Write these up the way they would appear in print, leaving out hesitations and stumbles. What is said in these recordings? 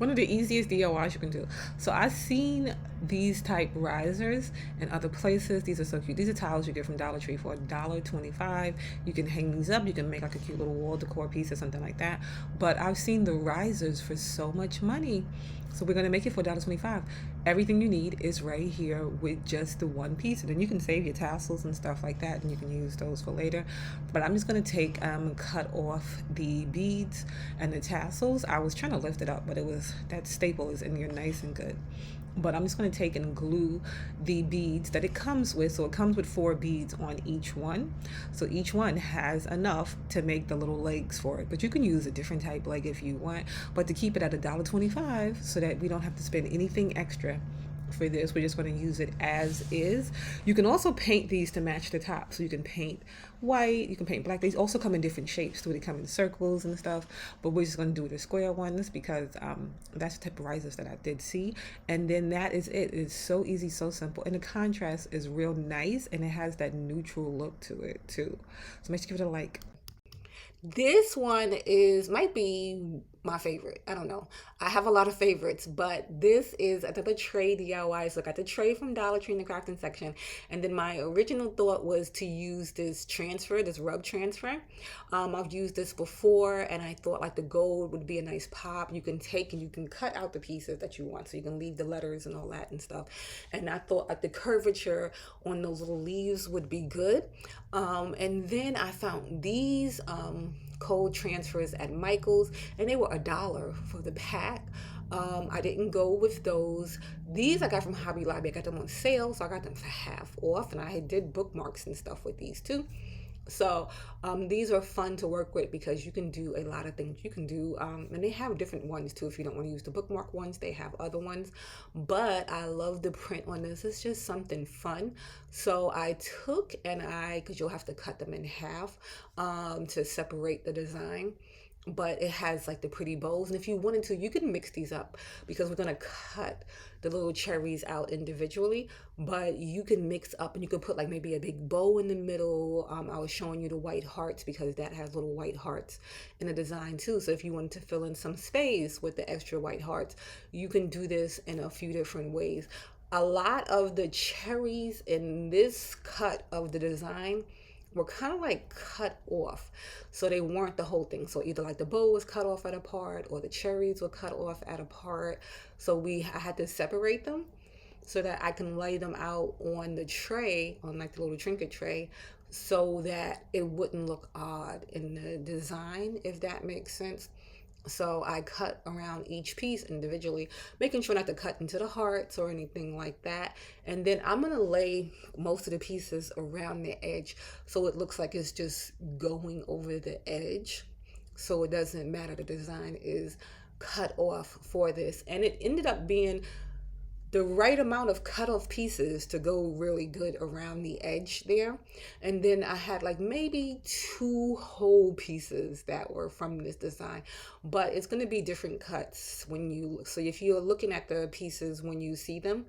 one of the easiest DIYs you can do. So I've seen these type risers in other places. These are so cute. These are tiles you get from Dollar Tree for $1.25. You can hang these up. You can make like a cute little wall decor piece or something like that. But I've seen the risers for so much money. So we're gonna make it for $1.25. Everything you need is right here with just the one piece, and then you can save your tassels and stuff like that, and you can use those for later. But I'm just gonna take cut off the beads and the tassels. I was trying to lift it up, but it was that staple is in here nice and good. But I'm just going to take and glue the beads that it comes with. So it comes with 4 beads on each one. So each one has enough to make the little legs for it. But you can use a different type leg if you want. But to keep it at $1.25 so that we don't have to spend anything extra for this, we're just going to use it as is. You can also paint these to match the top. So you can paint white, you can paint black. They also come in different shapes too. They come in circles and stuff, but we're just going to do the square ones because that's the type of risers that I did see. And then that is it. It's so easy, so simple, and the contrast is real nice, and it has that neutral look to it too. So make sure you give it a like. This one is might be my favorite. I don't know. I have a lot of favorites, but this is another tray DIY. So I got the tray from Dollar Tree in the crafting section. And then my original thought was to use this transfer, this rub transfer. I've used this before, and I thought like the gold would be a nice pop. You can take and you can cut out the pieces that you want. So you can leave the letters and all that and stuff. And I thought like the curvature on those little leaves would be good. And then I found these cold transfers at Michael's, and they were $1 for the pack. I didn't go with those. These I got from Hobby Lobby. I got them on sale, so I got them for half off, and I did bookmarks and stuff with these too. So these are fun to work with because you can do a lot of things. You can do, and they have different ones too. If you don't want to use the bookmark ones, they have other ones. But I love the print on this. It's just something fun. So I took because you'll have to cut them in half to separate the design, but it has like the pretty bows, and if you wanted to you can mix these up because we're going to cut the little cherries out individually, but you can mix up and you can put like maybe a big bow in the middle. I was showing you the white hearts because that has little white hearts in the design too, so if you wanted to fill in some space with the extra white hearts, you can do this in a few different ways. A lot of the cherries in this cut of the design were kind of like cut off, so they weren't the whole thing. So either like the bow was cut off at a part or the cherries were cut off at a part, so I had to separate them so that I can lay them out on the tray, on like the little trinket tray, so that it wouldn't look odd in the design, if that makes sense. So I cut around each piece individually, making sure not to cut into the hearts or anything like that. And then I'm going to lay most of the pieces around the edge so it looks like it's just going over the edge. So it doesn't matter, the design is cut off for this. And it ended up being the right amount of cut off pieces to go really good around the edge there. And then I had like maybe 2 whole pieces that were from this design, but it's going to be different cuts when you, so if you're looking at the pieces when you see them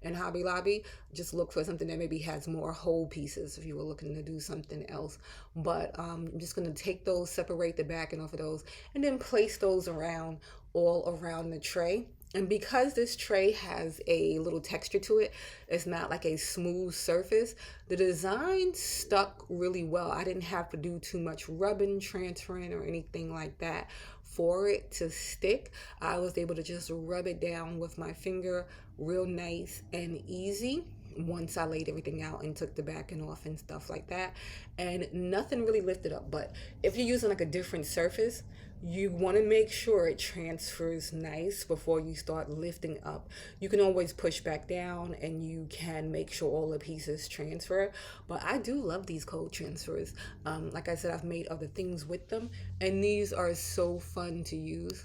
in Hobby Lobby, just look for something that maybe has more whole pieces if you were looking to do something else. But I'm just going to take those, separate the back and off of those, and then place those around all around the tray. And because this tray has a little texture to it, it's not like a smooth surface, the design stuck really well. I didn't have to do too much rubbing, transferring, or anything like that for it to stick. I was able to just rub it down with my finger real nice and easy once I laid everything out and took the backing off and stuff like that. And nothing really lifted up. But if you're using like a different surface, you want to make sure it transfers nice before you start lifting up. You can always push back down and you can make sure all the pieces transfer. But I do love these cold transfers. Like I said, I've made other things with them, and these are so fun to use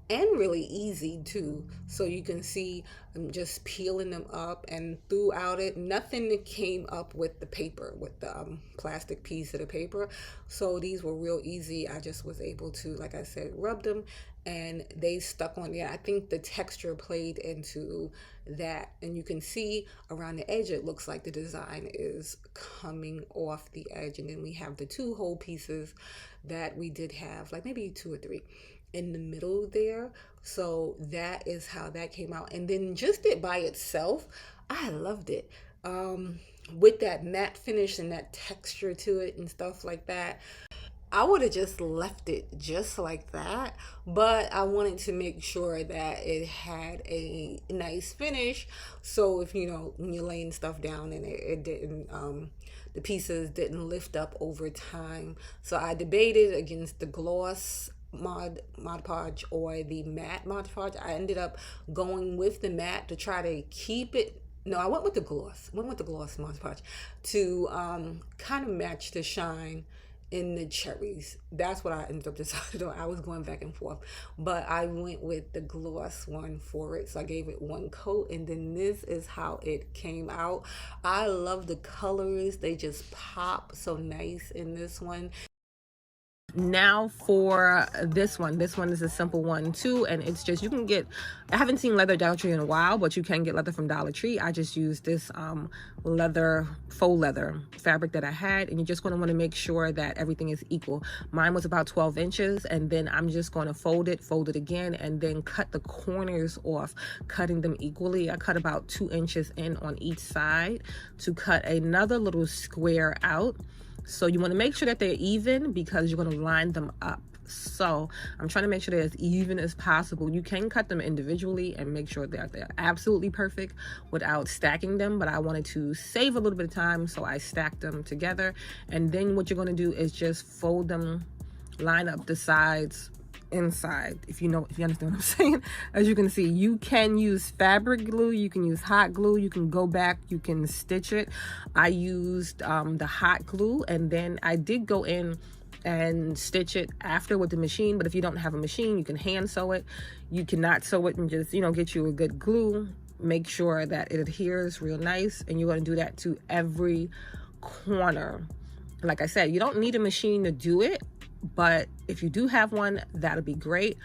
and really easy too. So you can see I'm just peeling them up, and throughout it nothing came up with the paper, with the plastic piece of the paper. So these were real easy. I just was able to, like I said, rub them and they stuck on there. I think the texture played into that, and you can see around the edge it looks like the design is coming off the edge. And then we have the 2 whole pieces that we did have, like maybe 2 or 3 in the middle there. So that is how that came out. And then just it by itself, I loved it. With that matte finish and that texture to it and stuff like that. I would have just left it just like that, but I wanted to make sure that it had a nice finish. So if you know when you're laying stuff down and it didn't, the pieces didn't lift up over time. So I debated against the gloss Mod Podge or the matte Mod Podge. I ended up going with the matte to try to keep it. No, I went with the gloss. Went with the gloss Mod Podge to kind of match the shine in the cherries. That's what I ended up deciding on. I was going back and forth, but I went with the gloss one for it. So I gave it one coat, and then this is how it came out. I love the colors. They just pop so nice in this one. Now for this one is a simple one too, and it's just, you can get, I haven't seen leather Dollar Tree in a while, but you can get leather from Dollar Tree. I just used this leather, faux leather fabric that I had, and you're just going to want to make sure that everything is equal. Mine was about 12 inches, and then I'm just going to fold it again, and then cut the corners off, cutting them equally. I cut about 2 inches in on each side to cut another little square out. So you want to make sure that they're even, because you're going to line them up. So I'm trying to make sure they're as even as possible. You can cut them individually and make sure that they're absolutely perfect without stacking them, but I wanted to save a little bit of time, so I stacked them together. And then what you're going to do is just fold them, line up the sides inside, if you understand what I'm saying. As you can see, you can use fabric glue, you can use hot glue, you can go back, you can stitch it. I used the hot glue, and then I did go in and stitch it after with the machine. But if you don't have a machine, you can hand sew it. You cannot sew it and just, get you a good glue. Make sure that it adheres real nice, and you're going to do that to every corner. Like I said, you don't need a machine to do it, but if you do have one, that'll be great.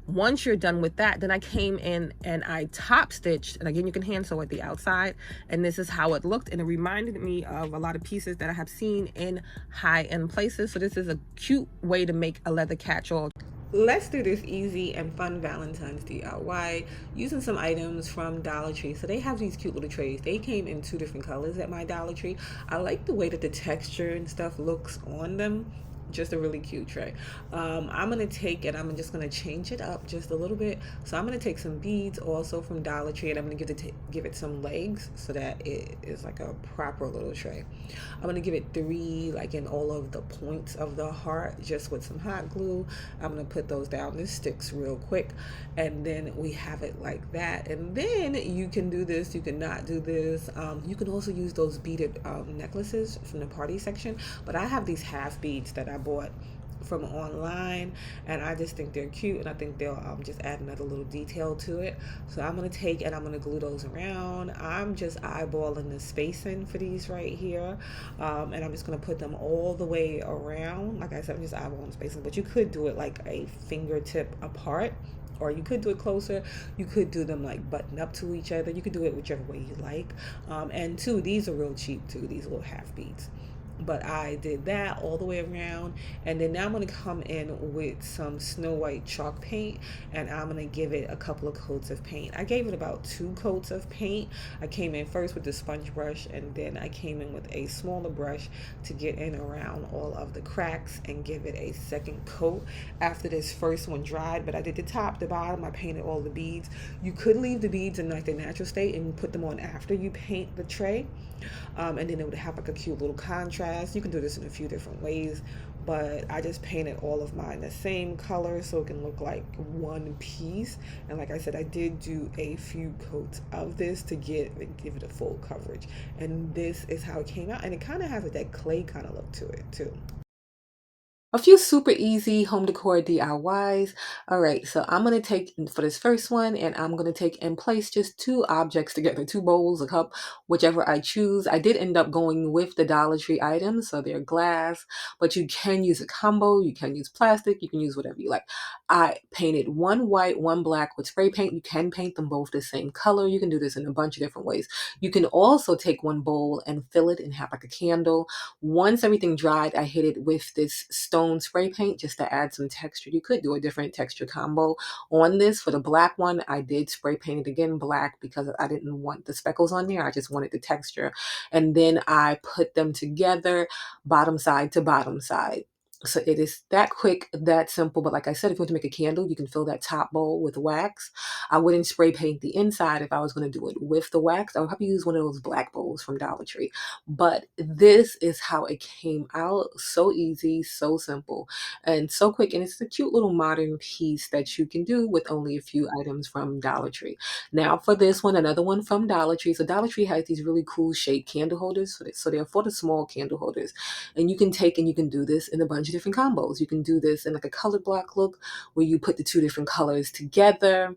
Once you're done with that, then I came in and I top stitched, and again, you can hand sew at the outside, and this is how it looked, and it reminded me of a lot of pieces that I have seen in high-end places. So this is a cute way to make a leather catch-all. Let's do this easy and fun Valentine's DIY using some items from Dollar Tree. So they have these cute little trays. They came in 2 different colors at my Dollar Tree. I like the way that the texture and stuff looks on them. Just a really cute tray. I'm gonna take it, I'm just gonna change it up just a little bit. So I'm gonna take some beads also from Dollar Tree, and I'm gonna give it some legs so that it is like a proper little tray. I'm gonna give it 3, like in all of the points of the heart, just with some hot glue. I'm gonna put those down. This sticks real quick, and then we have it like that. And then you can do this, you can not do this. You can also use those beaded necklaces from the party section, but I have these half beads that I bought from online, and I just think they're cute, and I think they'll just add another little detail to it. So I'm going to take and I'm going to glue those around. I'm just eyeballing the spacing for these right here, and I'm just going to put them all the way around. Like I said, I'm just eyeballing spacing, but you could do it like a fingertip apart, or you could do it closer. You could do them like button up to each other. You could do it whichever way you like. And two, these are real cheap too, these little half beads. But I did that all the way around, and then now I'm going to come in with some Snow White chalk paint, and I'm going to give it a couple of coats of paint. I gave it about 2 coats of paint. I came in first with the sponge brush, and then I came in with a smaller brush to get in around all of the cracks and give it a second coat after this first one dried. But I did the top, the bottom, I painted all the beads. You could leave the beads in like their natural state and put them on after you paint the tray, and then it would have like a cute little contrast. You can do this in a few different ways, but I just painted all of mine the same color so it can look like one piece. And like I said, I did do a few coats of this to give it a full coverage, and this is how it came out. And it kind of has that clay kind of look to it too. A few super easy home decor DIYs. All right, so I'm going to take for this first one, and I'm going to take and place just 2 objects together, 2 bowls, a cup, whichever I choose. I did end up going with the Dollar Tree items, so they're glass, but you can use a combo, you can use plastic, you can use whatever you like. I painted one white, one black with spray paint. You can paint them both the same color. You can do this in a bunch of different ways. You can also take one bowl and fill it and have like a candle. Once everything dried, I hit it with this stone stone spray paint just to add some texture. You could do a different texture combo on this. For the black one, I did spray paint it again black because I didn't want the speckles on there. I just wanted the texture. And then I put them together, bottom side to bottom side. So it is that quick, that simple. But like I said, if you want to make a candle, you can fill that top bowl with wax. I wouldn't spray paint the inside if I was going to do it with the wax. I would probably use one of those black bowls from Dollar Tree. But this is how it came out. So easy, so simple, and so quick. And it's a cute little modern piece that you can do with only a few items from Dollar Tree. Now for this one, another one from Dollar Tree. So Dollar Tree has these really cool shaped candle holders. So they're for the small candle holders. And you can take and you can do this in a bunch of different combos. You can do this in like a color block look where you put the two different colors together.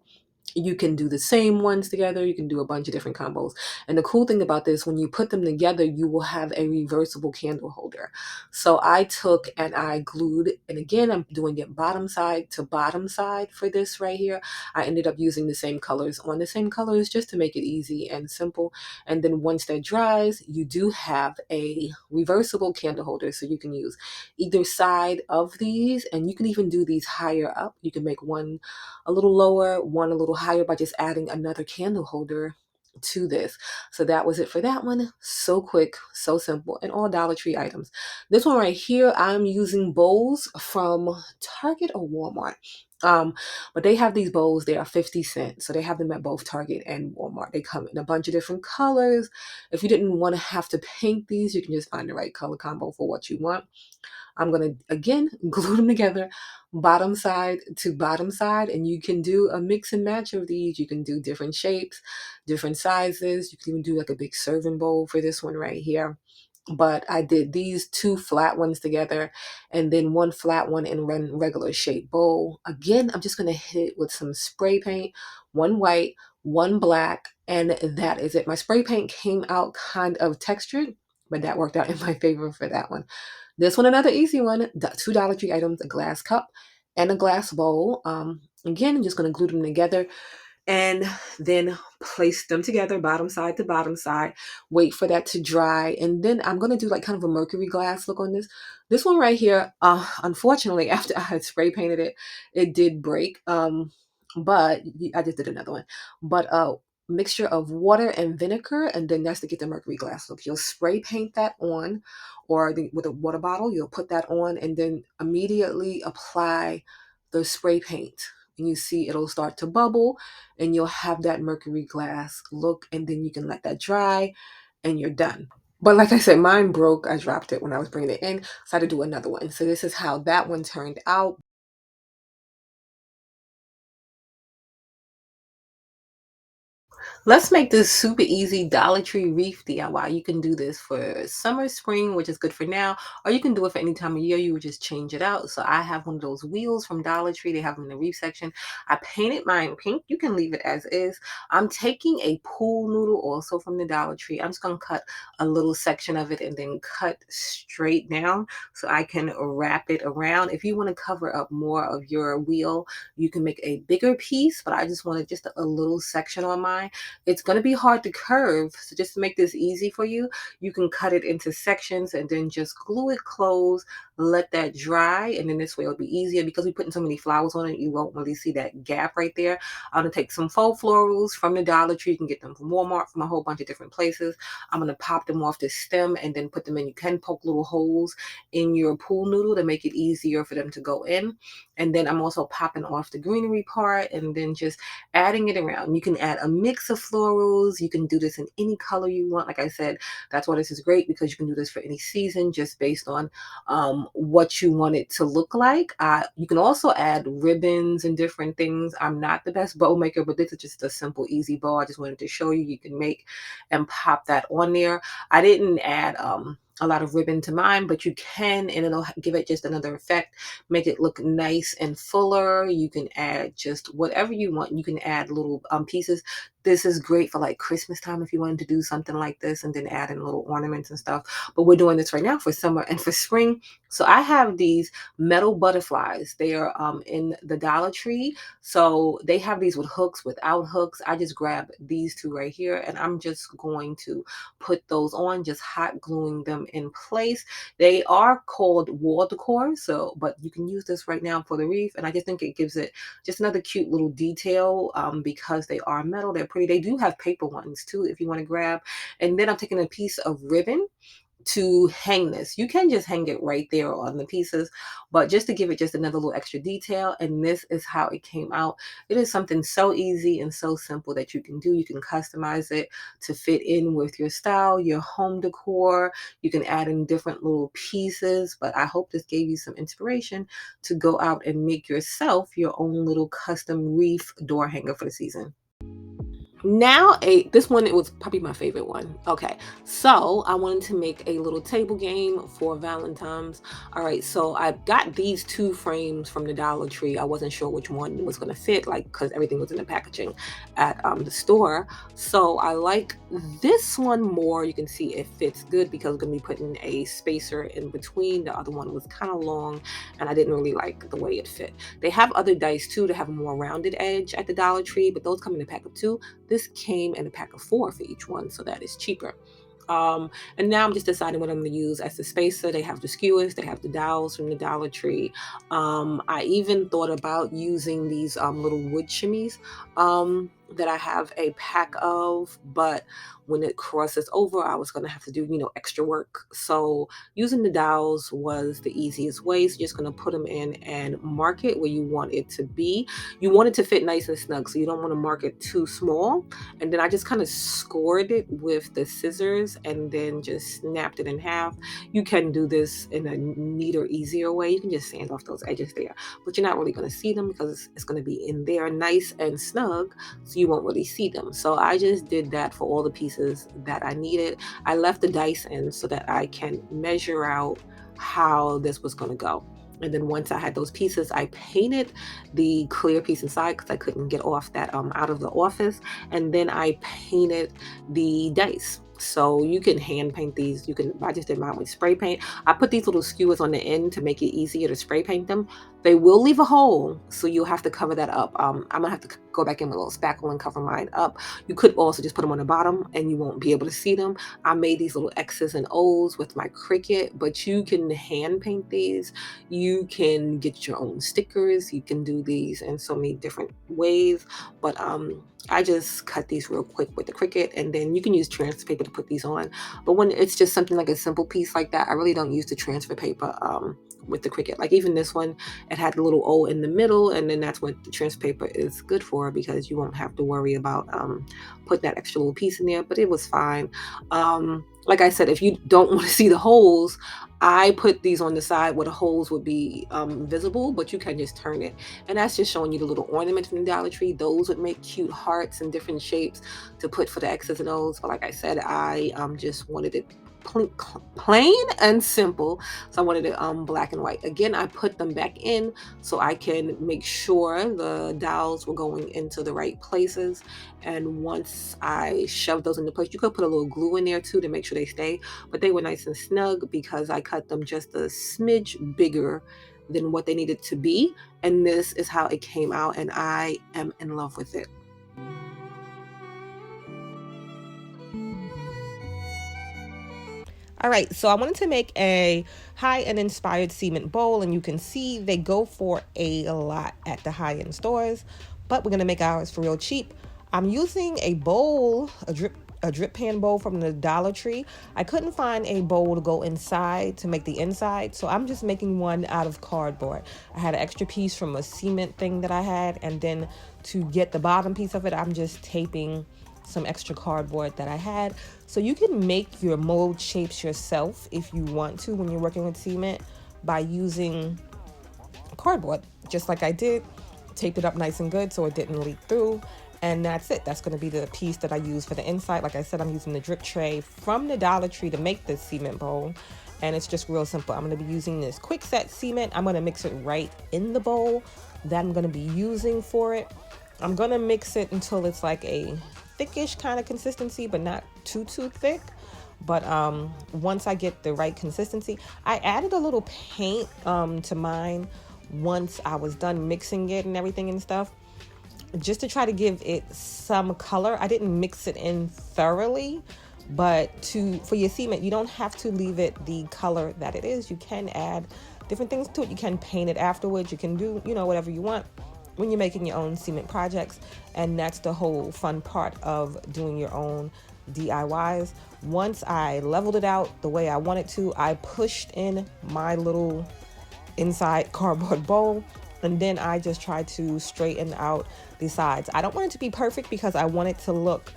You can do the same ones together. You can do a bunch of different combos. And the cool thing about this, when you put them together, you will have a reversible candle holder. So I took and I glued, and again, I'm doing it bottom side to bottom side for this right here. I ended up using the same colors on the same colors just to make it easy and simple. And then once that dries, you do have a reversible candle holder. So you can use either side of these, and you can even do these higher up. You can make one a little lower, one a little higher by just adding another candle holder to this. So that was it for that one. So quick, so simple, and all Dollar Tree items. This one right here, I'm using bowls from Target or Walmart. But they have these bowls, they are 50 cents. So they have them at both Target and Walmart. They come in a bunch of different colors. If you didn't want to have to paint these, you can just find the right color combo for what you want. I'm going to, again, glue them together, bottom side to bottom side, and you can do a mix and match of these. You can do different shapes, different sizes. You can even do like a big serving bowl for this one right here. But I did these two flat ones together and then one flat one in regular shape bowl. Again, I'm just going to hit it with some spray paint, one white, one black, and that is it. My spray paint came out kind of textured, but that worked out in my favor for that one. This one, another easy one, two Dollar Tree items, a glass cup and a glass bowl. Again, I'm just going to glue them together and then place them together bottom side to bottom side, wait for that to dry, and then I'm going to do like kind of a Mercury glass look on this one right here. Unfortunately, after I had spray painted it, it did break. But I just did another one, but mixture of water and vinegar, and then that's to get the Mercury glass look. You'll spray paint that on, or with a water bottle you'll put that on and then immediately apply the spray paint, and you see it'll start to bubble and you'll have that Mercury glass look, and then you can let that dry and you're done. But like I said, mine broke. I dropped it when I was bringing it in, so I had to do another one. So this is how that one turned out. Let's make this super easy Dollar Tree wreath DIY. You can do this for summer, spring, which is good for now, or you can do it for any time of year. You would just change it out. So I have one of those wheels from Dollar Tree. They have them in the wreath section. I painted mine pink. You can leave it as is. I'm taking a pool noodle also from the Dollar Tree. I'm just going to cut a little section of it and then cut straight down so I can wrap it around. If you want to cover up more of your wheel, you can make a bigger piece, but I just wanted just a little section on mine. It's going to be hard to curve, so just to make this easy for you, you can cut it into sections and then just glue it closed, let that dry, and then this way it'll be easier. Because we're putting so many flowers on it, you won't really see that gap right there. I'm going to take some faux florals from the Dollar Tree. You can get them from Walmart, from a whole bunch of different places. I'm going to pop them off the stem and then put them in. You can poke little holes in your pool noodle to make it easier for them to go in. And then I'm also popping off the greenery part and then just adding it around. You can add a mix of florals. You can do this in any color you want. Like I said, that's why this is great, because you can do this for any season just based on what you want it to look like. You can also add ribbons and different things. I'm not the best bow maker, but this is just a simple, easy bow. I just wanted to show you can make and pop that on there. I didn't add a lot of ribbon to mine, but you can, and it'll give it just another effect, make it look nice and fuller. You can add just whatever you want. You can add little pieces. This is great for like Christmas time if you wanted to do something like this, and then add in little ornaments and stuff. But we're doing this right now for summer and for spring. So I have these metal butterflies. They are in the Dollar Tree. So they have these with hooks, without hooks. I just grab these two right here, and I'm just going to put those on, just hot gluing them them in place. They are called wall decor, so but you can use this right now for the wreath, and I just think it gives it just another cute little detail, because they are metal. They're pretty. They do have paper ones too if you want to grab. And then I'm taking a piece of ribbon to hang this. You can just hang it right there on the pieces, but just to give it just another little extra detail. And this is how it came out. It is something so easy and so simple that you can do. You can customize it to fit in with your style, your home decor. You can add in different little pieces, but I hope this gave you some inspiration to go out and make yourself your own little custom wreath door hanger for the season. Now this one, it was probably my favorite one. Okay, so I wanted to make a little table game for Valentine's. All right, so I got these two frames from the Dollar Tree. I wasn't sure which one was going to fit, like, because everything was in the packaging at the store. So I like this one more. You can see it fits good because I'm going to be putting a spacer in between. The other one was kind of long and I didn't really like the way it fit. They have other dice too to have a more rounded edge at the Dollar Tree, but those come in a pack of 2. This came in a pack of 4 for each one, so that is cheaper. And now I'm just deciding what I'm going to use as the spacer. They have the skewers, they have the dowels from the Dollar Tree. I even thought about using these little wood shimmies that I have a pack of, but when it crosses over, I was going to have to do, extra work. So using the dowels was the easiest way. So you're just going to put them in and mark it where you want it to be. You want it to fit nice and snug, so you don't want to mark it too small. And then I just kind of scored it with the scissors and then just snapped it in half. You can do this in a neater, easier way. You can just sand off those edges there, but you're not really going to see them because it's going to be in there nice and snug, so you won't really see them. So I just did that for all the pieces that I needed. I left the dice in so that I can measure out how this was going to go. And then once I had those pieces, I painted the clear piece inside because I couldn't get off that out of the office. And then I painted the dice. So you can hand paint these. I just did mine with spray paint. I put these little skewers on the end to make it easier to spray paint them. They will leave a hole, so you'll have to cover that up. I'm gonna have to go back in with a little spackle and cover mine up. You could also just put them on the bottom and you won't be able to see them. I made these little X's and O's with my Cricut, but you can hand paint these. You can get your own stickers. You can do these in so many different ways, but I just cut these real quick with the Cricut, and then you can use transfer paper to put these on. But when it's just something like a simple piece like that, I really don't use the transfer paper with the Cricut. Like even this one, it had a little O in the middle, and then that's what the transfer paper is good for, because you won't have to worry about putting that extra little piece in there. But it was fine. Like I said, if you don't want to see the holes, I put these on the side where the holes would be visible, but you can just turn it. And that's just showing you the little ornaments from the Dollar Tree. Those would make cute hearts and different shapes to put for the X's and O's. But like I said, I just wanted it plain and simple, so I wanted it black and white. Again, I put them back in so I can make sure the dowels were going into the right places. And once I shoved those into place, you could put a little glue in there too to make sure they stay, but they were nice and snug because I cut them just a smidge bigger than what they needed to be. And this is how it came out, and I am in love with it. All right, so I wanted to make a high-end inspired cement bowl, and you can see they go for a lot at the high-end stores, but we're gonna make ours for real cheap. I'm using a bowl, a drip pan bowl from the Dollar Tree. I couldn't find a bowl to go inside to make the inside, so I'm just making one out of cardboard. I had an extra piece from a cement thing that I had, and then to get the bottom piece of it, I'm just taping some extra cardboard that I had. So you can make your mold shapes yourself if you want to when you're working with cement by using cardboard, just like I did. Tape it up nice and good so it didn't leak through, and that's it. That's going to be the piece that I use for the inside. Like I said, I'm using the drip tray from the Dollar Tree to make this cement bowl, and it's just real simple. I'm going to be using this quick set cement. I'm going to mix it right in the bowl that I'm going to be using for it. I'm going to mix it until it's like a thickish kind of consistency, but not too thick. But once I get the right consistency, I added a little paint to mine once I was done mixing it and everything and stuff, just to try to give it some color. I didn't mix it in thoroughly, But for your cement, you don't have to leave it the color that it is. You can add different things to it. You can paint it afterwards. You can do, whatever you want when you're making your own cement projects. And that's the whole fun part of doing your own DIYs. Once I leveled it out the way I wanted to, I pushed in my little inside cardboard bowl, and then I just tried to straighten out the sides. I don't want it to be perfect because I want it to look,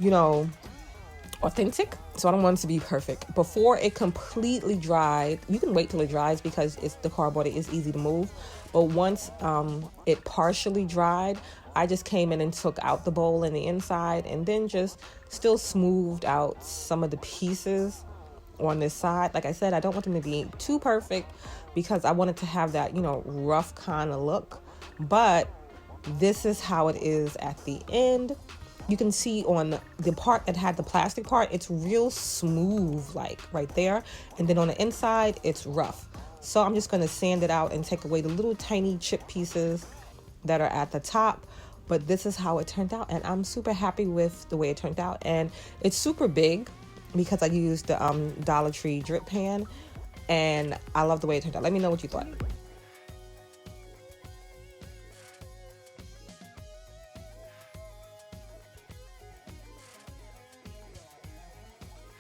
you know, authentic. So I don't want it to be perfect. Before it completely dried, you can wait till it dries because it's the cardboard, it is easy to move. But once it partially dried, I just came in and took out the bowl and the inside, and then just still smoothed out some of the pieces on this side. Like I said, I don't want them to be too perfect because I want it to have that, rough kind of look. But this is how it is at the end. You can see on the part that had the plastic part, it's real smooth, like right there. And then on the inside, it's rough. So I'm just going to sand it out and take away the little tiny chip pieces that are at the top. But this is how it turned out, and I'm super happy with the way it turned out. And it's super big because I used the Dollar Tree drip pan, and I love the way it turned out. Let me know what you thought.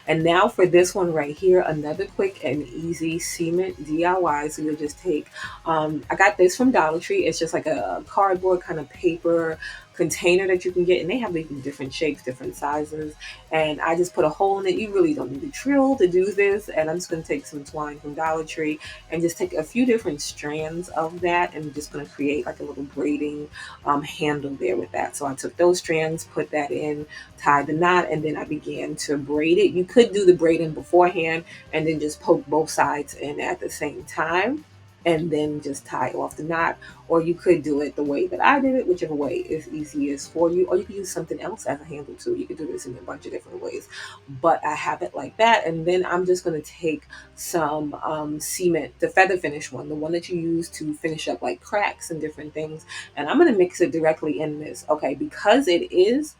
And now for this one right here, another quick and easy cement DIY. So you'll just take, I got this from Dollar Tree. It's just like a cardboard kind of paper container that you can get, and they have even different shapes, different sizes. And I just put a hole in it. You really don't need a drill to do this. And I'm just going to take some twine from Dollar Tree and just take a few different strands of that, and I'm just going to create like a little braiding handle there with that. So I took those strands, put that in, tied the knot, and then I began to braid it. You could do the braiding beforehand and then just poke both sides in at the same time and then just tie off the knot. Or you could do it the way that I did it, whichever way is easiest for you. Or you could use something else as a handle too. You could do this in a bunch of different ways. But I have it like that. And then I'm just going to take some cement, the feather finish one, the one that you use to finish up like cracks and different things. And I'm going to mix it directly in this. Okay, because it is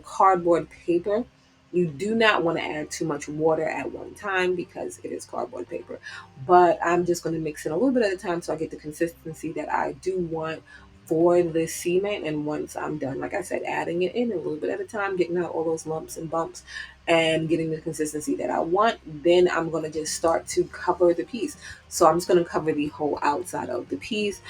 cardboard paper, you do not want to add too much water at one time because it is cardboard paper. But I'm just going to mix it a little bit at a time so I get the consistency that I do want for the cement. And once I'm done, like I said, adding it in a little bit at a time, getting out all those lumps and bumps and getting the consistency that I want, then I'm going to just start to cover the piece. So I'm just going to cover the whole outside of the piece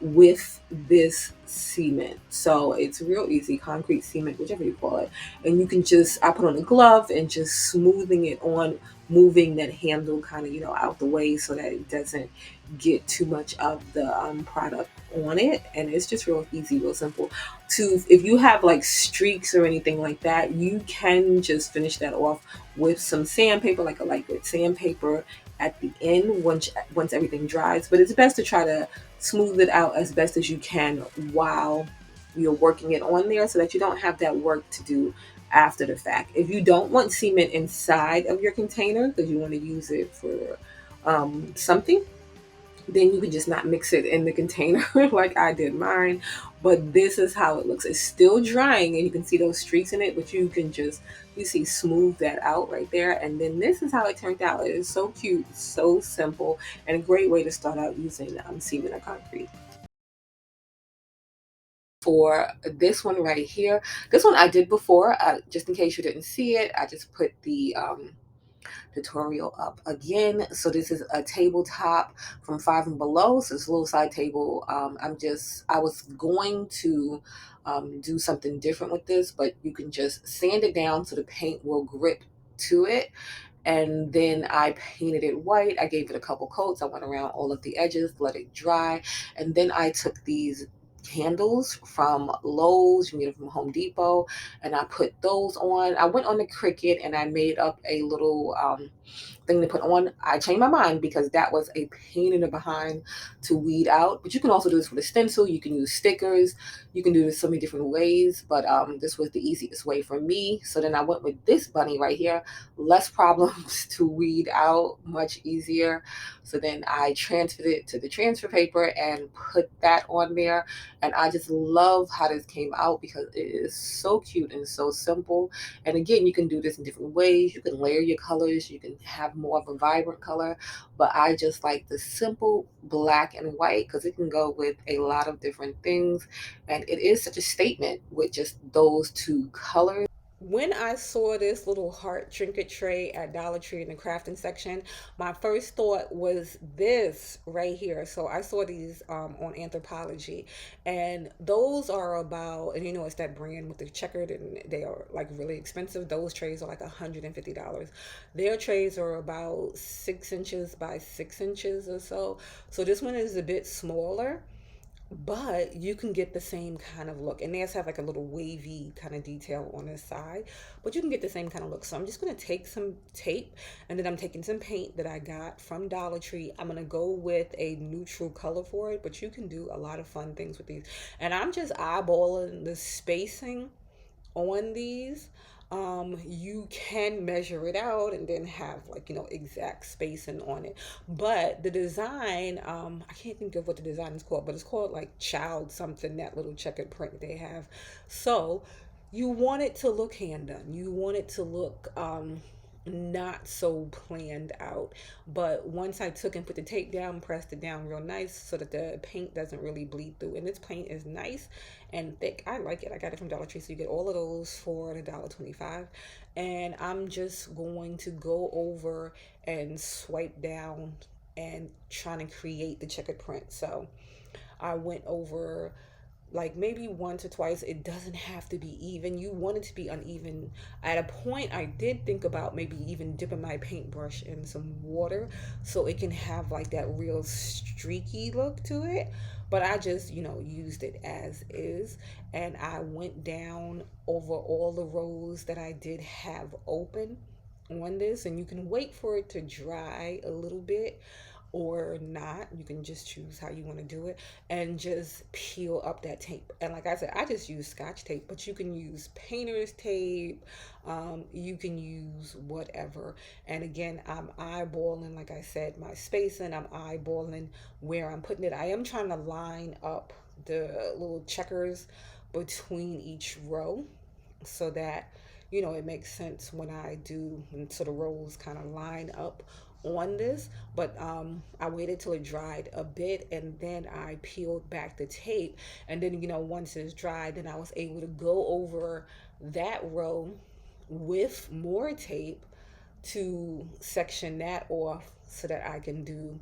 with this cement. So it's real easy, concrete cement, whichever you call it. And you can just, I put on a glove and just smoothing it on, moving that handle kind of, out the way so that it doesn't get too much of the product on it. And it's just real easy, real simple. To If you have like streaks or anything like that, you can just finish that off with some sandpaper, like a lightweight sandpaper at the end once everything dries. But it's best to try to smooth it out as best as you can while you're working it on there so that you don't have that work to do after the fact. If you don't want cement inside of your container because you want to use it for something, then you can just not mix it in the container like I did mine. But this is how it looks. It's still drying and you can see those streaks in it, but you can just, you see, smooth that out right there. And then this is how it turned out. It is so cute, so simple, and a great way to start out using cement or concrete. For this one right here, this one I did before, just in case you didn't see it, I just put the tutorial up again. So this is a tabletop from Five and Below. So it's a little side table. I was going to do something different with this, but you can just sand it down so the paint will grip to it. And then I painted it white. I gave it a couple coats. I went around all of the edges, let it dry. And then I took these candles from Lowe's, you can get them from Home Depot, and I put those on. I went on the Cricut and I made up a little thing to put on. I changed my mind because that was a pain in the behind to weed out. But you can also do this with a stencil. You can use stickers. You can do this so many different ways. But this was the easiest way for me. So then I went with this bunny right here. Less problems to weed out, much easier. So then I transferred it to the transfer paper and put that on there. And I just love how this came out because it is so cute and so simple. And again, you can do this in different ways. You can layer your colors. You can have more of a vibrant color. But I just like the simple black and white because it can go with a lot of different things. And it is such a statement with just those two colors. When I saw this little heart trinket tray at Dollar Tree in the crafting section, my first thought was this right here. So I saw these on Anthropology, and those are about, and you know, it's that brand with the checkered, and they are like really expensive. Those trays are like $150. Their trays are about 6 inches by 6 inches or so. So this one is a bit smaller, but you can get the same kind of look, and theirs have like a little wavy kind of detail on the side, but you can get the same kind of look. So I'm just going to take some tape, and then I'm taking some paint that I got from Dollar Tree. I'm going to go with a neutral color for it, but you can do a lot of fun things with these. And I'm just eyeballing the spacing on these. You can measure it out and then have, like, you know, exact spacing on it. But the design, I can't think of what the design is called, but it's called like child something, that little checkered print they have. So you want it to look hand done. You want it to look not so planned out. But once I took and put the tape down, pressed it down real nice so that the paint doesn't really bleed through. And this paint is nice and thick. I like it. I got it from Dollar Tree. So you get all of those for $1.25. And I'm just going to go over and swipe down and trying to create the checkered print. So I went over like maybe once or twice. It doesn't have to be even. You want it to be uneven. At a point, I did think about maybe even dipping my paintbrush in some water so it can have like that real streaky look to it. But I just, you know, used it as is. And I went down over all the rows that I did have open on this. And you can wait for it to dry a little bit or not. You can just choose how you want to do it and just peel up that tape. And like I said, I just use Scotch tape, but you can use painter's tape. You can use whatever. And again, I'm eyeballing, like I said, my spacing. I'm eyeballing where I'm putting it. I am trying to line up the little checkers between each row so that, you know, it makes sense when I do, and so the rows kind of line up on this. But I waited till it dried a bit, and then I peeled back the tape. And then, you know, once it's dried, then I was able to go over that row with more tape to section that off so that I can do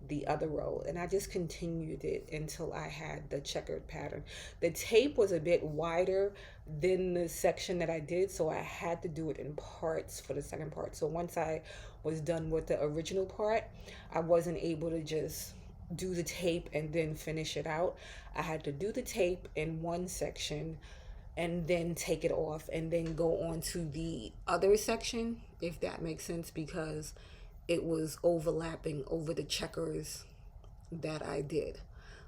the other row. And I just continued it until I had the checkered pattern. The tape was a bit wider than the section that I did, so I had to do it in parts for the second part. So once I was done with the original part, I wasn't able to just do the tape and then finish it out. I had to do the tape in one section and then take it off and then go on to the other section, if that makes sense, because it was overlapping over the checkers that I did.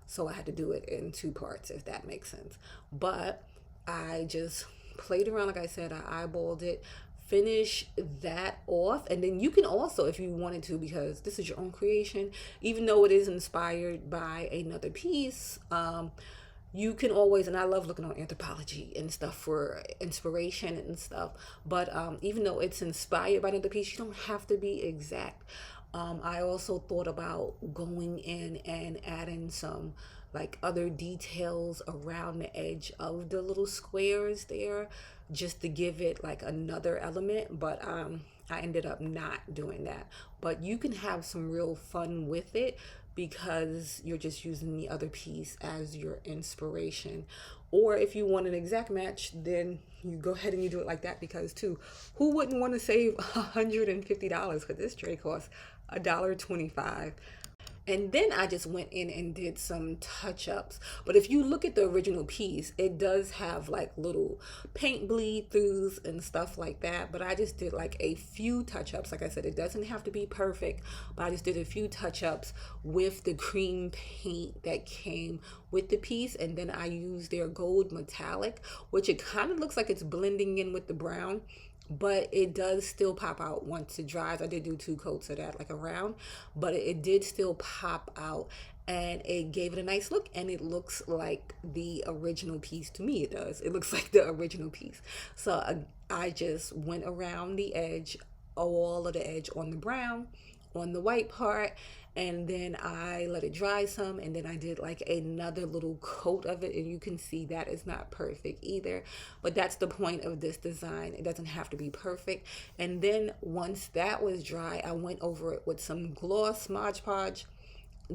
So I had to do it in two parts, if that makes sense. But I just played around, like I said, I eyeballed it, finish that off. And then you can also, if you wanted to, because this is your own creation, even though it is inspired by another piece, you can always, and I love looking on Anthropology and stuff for inspiration and stuff, but even though it's inspired by another piece, you don't have to be exact. I also thought about going in and adding some like other details around the edge of the little squares there, just to give it like another element, but I ended up not doing that. But you can have some real fun with it because you're just using the other piece as your inspiration. Or if you want an exact match, then you go ahead and you do it like that, because too, who wouldn't want to save $150? Because this tray costs $1.25. And then I just went in and did some touch-ups. But if you look at the original piece, it does have like little paint bleed throughs and stuff like that. But I just did like a few touch-ups. Like I said, it doesn't have to be perfect, but I just did a few touch-ups with the cream paint that came with the piece. And then I used their gold metallic, which it kind of looks like it's blending in with the brown, but it does still pop out once it dries. I did do 2 coats of that, like around, but it did still pop out, and it gave it a nice look, and it looks like the original piece. To me, it does. It looks like the original piece. So I just went around the edge, all of the edge on the brown, on the white part, and then I let it dry some, and then I did like another little coat of it. And you can see that is not perfect either, but that's the point of this design. It doesn't have to be perfect. And then once that was dry, I went over it with some gloss Mod Podge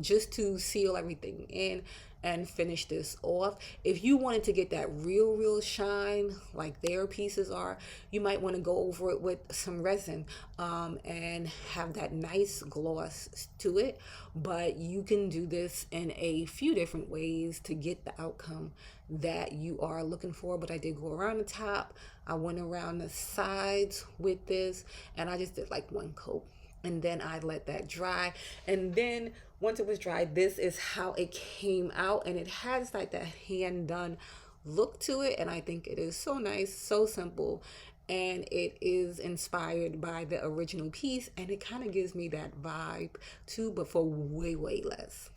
just to seal everything in and finish this off. If you wanted to get that real shine like their pieces are, you might want to go over it with some resin, and have that nice gloss to it. But you can do this in a few different ways to get the outcome that you are looking for. But I did go around the top, I went around the sides with this, and I just did like 1 coat, and then I let that dry. And then once it was dry, this is how it came out, and it has like that hand done look to it. And I think it is so nice, so simple, and it is inspired by the original piece, and it kind of gives me that vibe too, but for way less.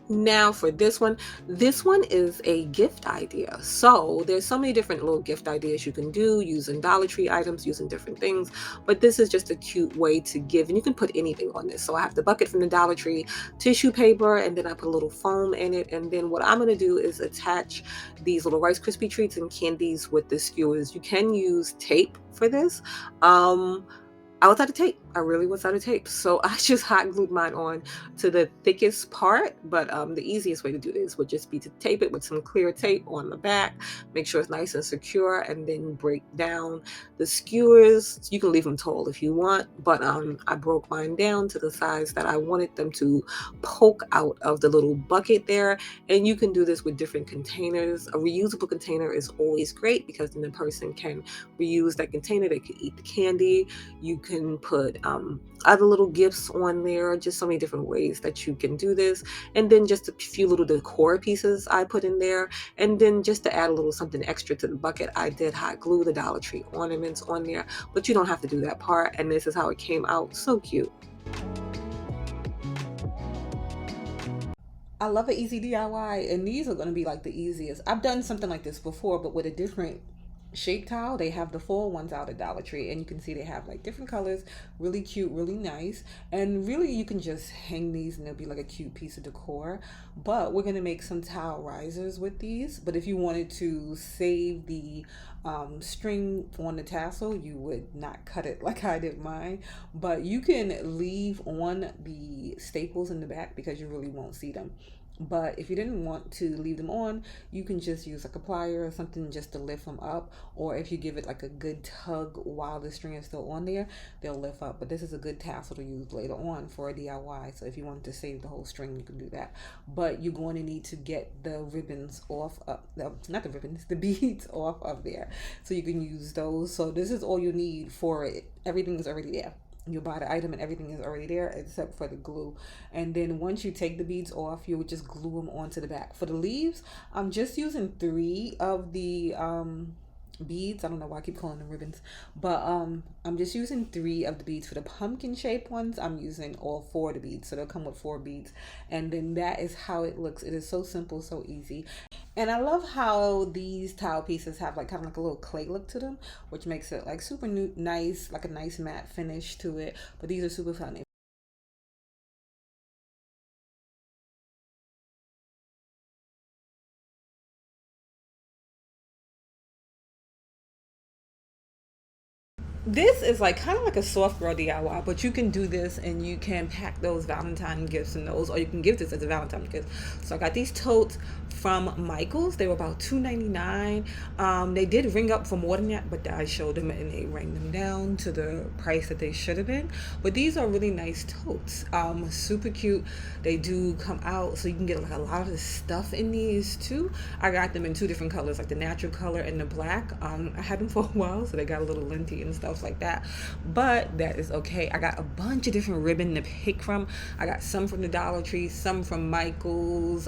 Now for this one is a gift idea. So there's so many different little gift ideas you can do using Dollar Tree items, using different things, but this is just a cute way to give, and you can put anything on this. So I have the bucket from the Dollar Tree, tissue paper, and then I put a little foam in it. And then what I'm going to do is attach these little Rice Krispie treats and candies with the skewers. You can use tape for this. I was out of tape. I really was out of tape. So I just hot glued mine on to the thickest part. But the easiest way to do this would just be to tape it with some clear tape on the back. Make sure it's nice and secure, and then break down the skewers. You can leave them tall if you want, but I broke mine down to the size that I wanted them to poke out of the little bucket there. And you can do this with different containers. A reusable container is always great because then the person can reuse that container. They could eat the candy. You can put other little gifts on there, just so many different ways that you can do this. And then just a few little decor pieces I put in there. And then just to add a little something extra to the bucket, I did hot glue the Dollar Tree ornaments on there, but you don't have to do that part. And this is how it came out. So cute. I love an easy DIY, and these are going to be like the easiest. I've done something like this before, but with a different shape towel. They have the full ones out at Dollar Tree, and you can see they have like different colors, really cute, really nice. And really, you can just hang these, and they'll be like a cute piece of decor. But we're going to make some towel risers with these. But if you wanted to save the string on the tassel, you would not cut it like I did mine, but you can leave on the staples in the back because you really won't see them. But if you didn't want to leave them on, you can just use like a plier or something just to lift them up. Or if you give it like a good tug while the string is still on there, they'll lift up. But this is a good tassel to use later on for a DIY. So if you wanted to save the whole string, you can do that. But you're going to need to get the ribbons off of, not the ribbons, the beads off of there. So you can use those. So this is all you need for it. Everything is already there. You buy the item and everything is already there except for the glue. And then once you take the beads off, you would just glue them onto the back. For the leaves, I'm just using 3 of the beads. I don't know why I keep calling them ribbons, but I'm just using 3 of the beads. For the pumpkin shaped ones, I'm using all 4 of the beads, so they'll come with 4 beads. And then that is how it looks. It is so simple, so easy. And I love how these towel pieces have like kind of like a little clay look to them, which makes it like super nice, like a nice matte finish to it. But these are super fun. This is like kind of like a soft girl DIY, but you can do this and you can pack those Valentine gifts in those, or you can give this as a Valentine gift. So I got these totes from Michaels. They were about $2.99. They did ring up for more than that, but I showed them and they rang them down to the price that they should have been. But these are really nice totes. Super cute. They do come out, so you can get like a lot of the stuff in these too. I got them in two different colors, like the natural color and the black. I had them for a while, so they got a little linty and stuff like that, but that is okay. I got a bunch of different ribbon to pick from. I got some from the Dollar Tree, some from Michaels,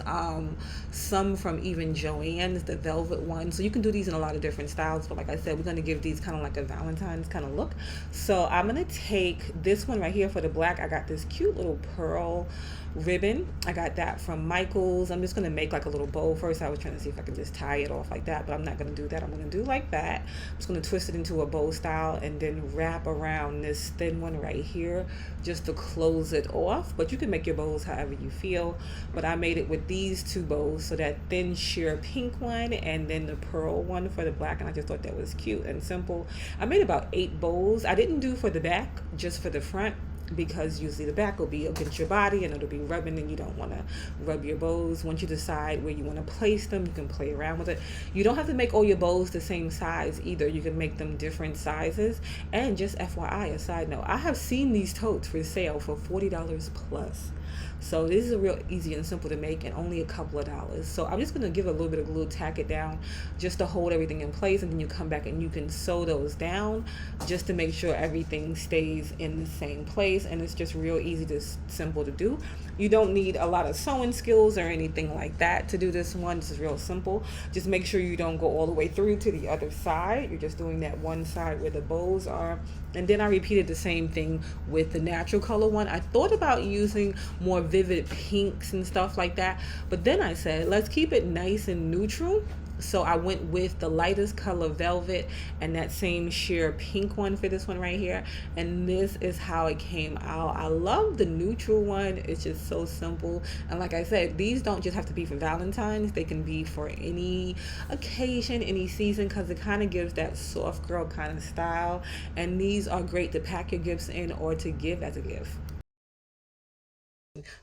some from even Joann's, the velvet one. So you can do these in a lot of different styles, but like I said, we're going to give these kind of like a Valentine's kind of look. So I'm going to take this one right here for the black. I got this cute little pearl ribbon. I got that from Michaels. I'm just going to make like a little bow first. I was trying to see if I could just tie it off like that, but I'm not going to do that. I'm going to do like that. I'm just going to twist it into a bow style and then wrap around this thin one right here just to close it off. But you can make your bows however you feel, but I made it with these two bows, so that thin sheer pink one and then the pearl one for the black, and I just thought that was cute and simple. I made about 8 bows. I didn't do for the back, just for the front, because usually the back will be against your body and it'll be rubbing, and you don't want to rub your bows. Once you decide where you want to place them, you can play around with it. You don't have to make all your bows the same size either. You can make them different sizes. And just FYI, a side note, I have seen these totes for sale for $40 plus. So this is a real easy and simple to make, and only a couple of dollars. So I'm just going to give a little bit of glue, tack it down just to hold everything in place, and then you come back and you can sew those down just to make sure everything stays in the same place. And it's just real easy to simple to do. You don't need a lot of sewing skills or anything like that to do this one. This is real simple. Just make sure you don't go all the way through to the other side. You're just doing that one side where the bows are. And then I repeated the same thing with the natural color one. I thought about using more vivid pinks and stuff like that, but then I said, let's keep it nice and neutral. So I went with the lightest color velvet and that same sheer pink one for this one right here. And this is how it came out. I love the neutral one. It's just so simple. And like I said, these don't just have to be for Valentine's. They can be for any occasion, any season, because it kind of gives that soft girl kind of style. And these are great to pack your gifts in or to give as a gift.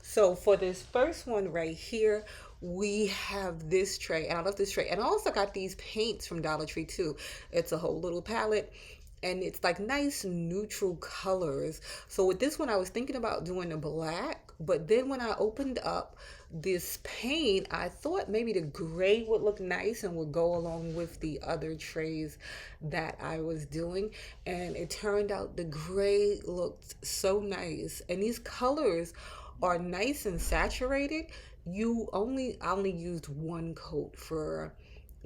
So for this first one right here, we have this tray, and I love this tray. And I also got these paints from Dollar Tree too. It's a whole little palette, and it's like nice neutral colors. So with this one, I was thinking about doing the black, but then when I opened up this paint, I thought maybe the gray would look nice and would go along with the other trays that I was doing. And it turned out the gray looked so nice. And these colors are nice and saturated. I only used one coat for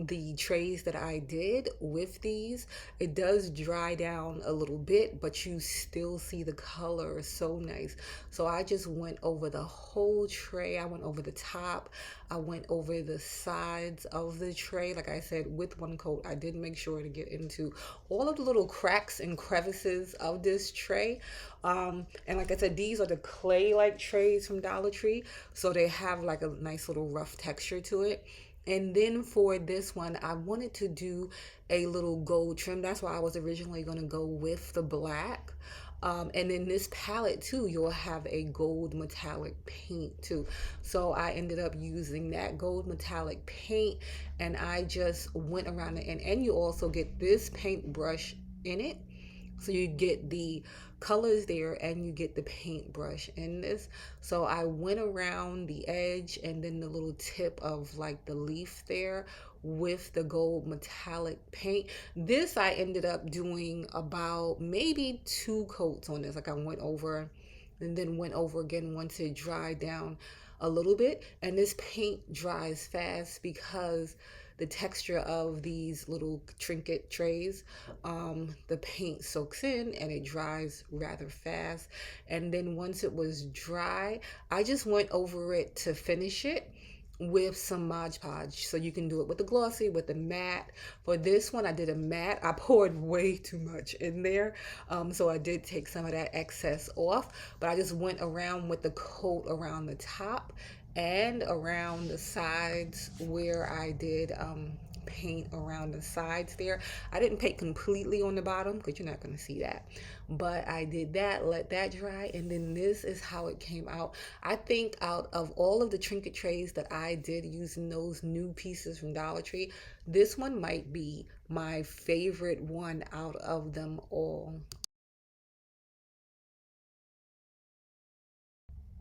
the trays that I did with these. It does dry down a little bit, but you still see the color so nice. So I just went over the whole tray. I went over the top. I went over the sides of the tray. Like I said, with one coat, I did make sure to get into all of the little cracks and crevices of this tray. And like I said, these are the clay-like trays from Dollar Tree. So they have like a nice little rough texture to it. And then for this one, I wanted to do a little gold trim. That's why I was originally going to go with the black. And in this palette too, you'll have a gold metallic paint too. So I ended up using that gold metallic paint, and I just went around it. And you also get this paintbrush in it. So you get the colors there and you get the paintbrush in this. So I went around the edge and then the little tip of like the leaf there with the gold metallic paint. This I ended up doing about maybe 2 coats on this. Like I went over and then went over again once it dried down a little bit. And this paint dries fast because the texture of these little Trinket trays, the paint soaks in and it dries rather fast. And then once it was dry, I just went over it to finish it with some Mod Podge. So you can do it with the glossy, with the matte. For this one, I did a matte. I poured way too much in there. So I did take some of that excess off, but I just went around with the coat around the top and around the sides where I did paint around the sides there. I didn't paint completely on the bottom because you're not going to see that, but I did that, let that dry, and then this is how it came out. I think out of all of the trinket trays that I did using those new pieces from Dollar Tree, this one might be my favorite one out of them all.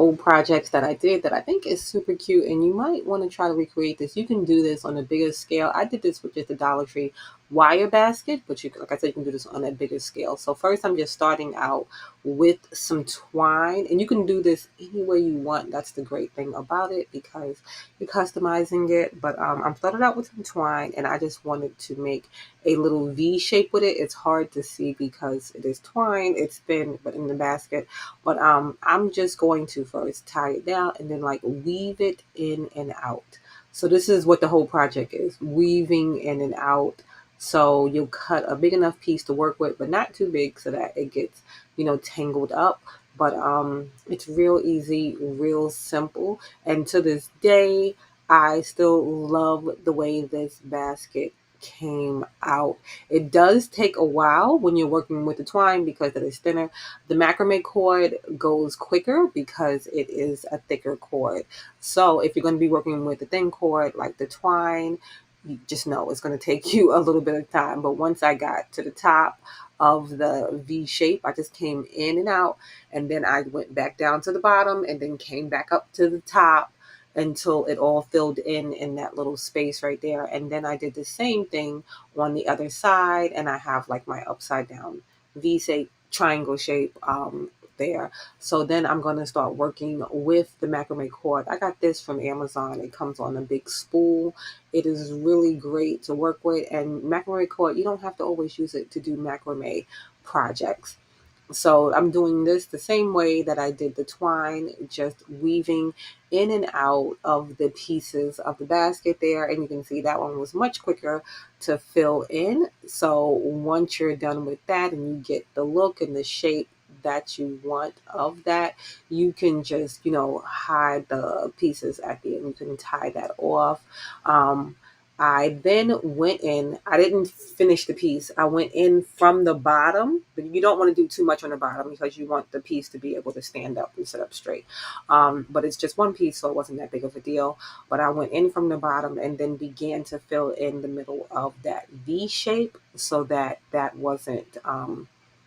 Old projects that I did that I think is super cute, and you might want to try to recreate this. You can do this on a bigger scale. I did this with just a Dollar Tree wire basket, but you, like I said, you can do this on a bigger scale. So first, I'm just starting out with some twine, and you can do this any way you want. That's the great thing about it because you're customizing it. But I'm started out with some twine, and I just wanted to make a little V shape with it. It's hard to see because it is twine. It's thin, but in the basket. But I'm just going to first tie it down and then like weave it in and out. So this is what the whole project is, weaving in and out. So you'll cut a big enough piece to work with, but not too big so that it gets, tangled up. But it's real easy, real simple. And to this day, I still love the way this basket came out. It does take a while when you're working with the twine because it is thinner. The macrame cord goes quicker because it is a thicker cord. So if you're going to be working with a thin cord like the twine, you just know it's going to take you a little bit of time. But once I got to the top of the V shape, I just came in and out, and then I went back down to the bottom and then came back up to the top until it all filled in that little space right there. And then I did the same thing on the other side, and I have like my upside down V shape, triangle shape there. So then I'm going to start working with the macrame cord. I got this from Amazon. It comes on a big spool. It is really great to work with. And macrame cord, you don't have to always use it to do macrame projects. So I'm doing this the same way that I did the twine, just weaving in and out of the pieces of the basket there. And you can see that one was much quicker to fill in. So once you're done with that and you get the look and the shape that you want of that, you can just, hide the pieces at the end. You can tie that off. I then went in, I didn't finish the piece. I went in from the bottom, but you don't want to do too much on the bottom because you want the piece to be able to stand up and sit up straight. But it's just one piece, so it wasn't that big of a deal. But I went in from the bottom and then began to fill in the middle of that V shape so that that wasn't,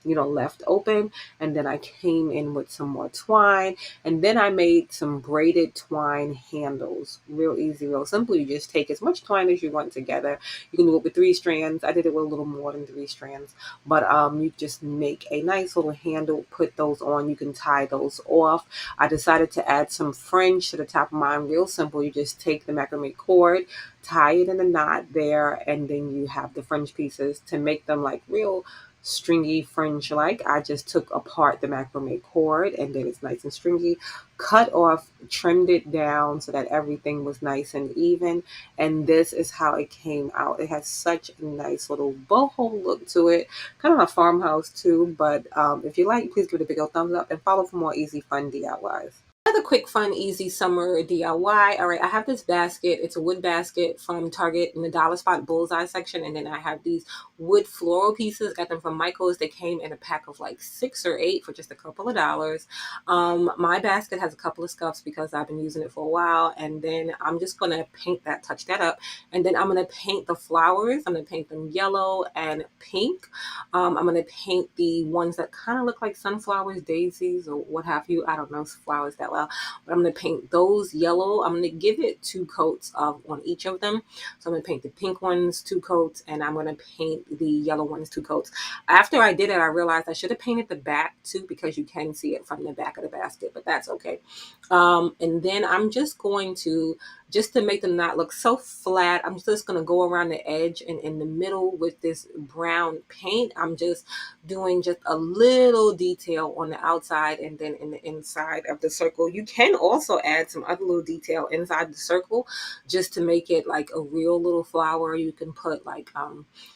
left open. And then I came in with some more twine, and then I made some braided twine handles. Real easy, real simple. You just take as much twine as you want together. You can do it with 3 strands. I did it with a little more than 3 strands. But you just make a nice little handle, put those on. You can tie those off. I decided to add some fringe to the top of mine. Real simple. You just take the macrame cord, tie it in a knot there, and then you have the fringe pieces to make them like real stringy fringe like. I just took apart the macrame cord and then it's nice and stringy, cut off, trimmed it down so that everything was nice and even. And this is how it came out. It has such a nice little boho look to it, kind of a farmhouse too. But if you like, please give it a big old thumbs up and follow for more easy fun DIYs. Another quick, fun, easy summer DIY. All right, I have this basket. It's a wood basket from Target in the Dollar Spot Bullseye section. And then I have these wood floral pieces. Got them from Michael's. They came in a pack of like 6 or 8 for just a couple of dollars. My basket has a couple of scuffs because I've been using it for a while. And then I'm just going to paint that, touch that up. And then I'm going to paint the flowers. I'm going to paint them yellow and pink. I'm going to paint the ones that kind of look like sunflowers, daisies, or what have you. I don't know flowers that well, but I'm going to paint those yellow. I'm going to give it 2 coats of on each of them. So I'm going to paint the pink ones 2 coats, and I'm going to paint the yellow ones 2 coats. After I did it, I realized I should have painted the back too because you can see it from the back of the basket, but that's okay. And then I'm just going to, just to make them not look so flat, I'm just going to go around the edge and in the middle with this brown paint. I'm just doing just a little detail on the outside and then in the inside of the circle. You can also add some other little detail inside the circle just to make it like a real little flower. You can put like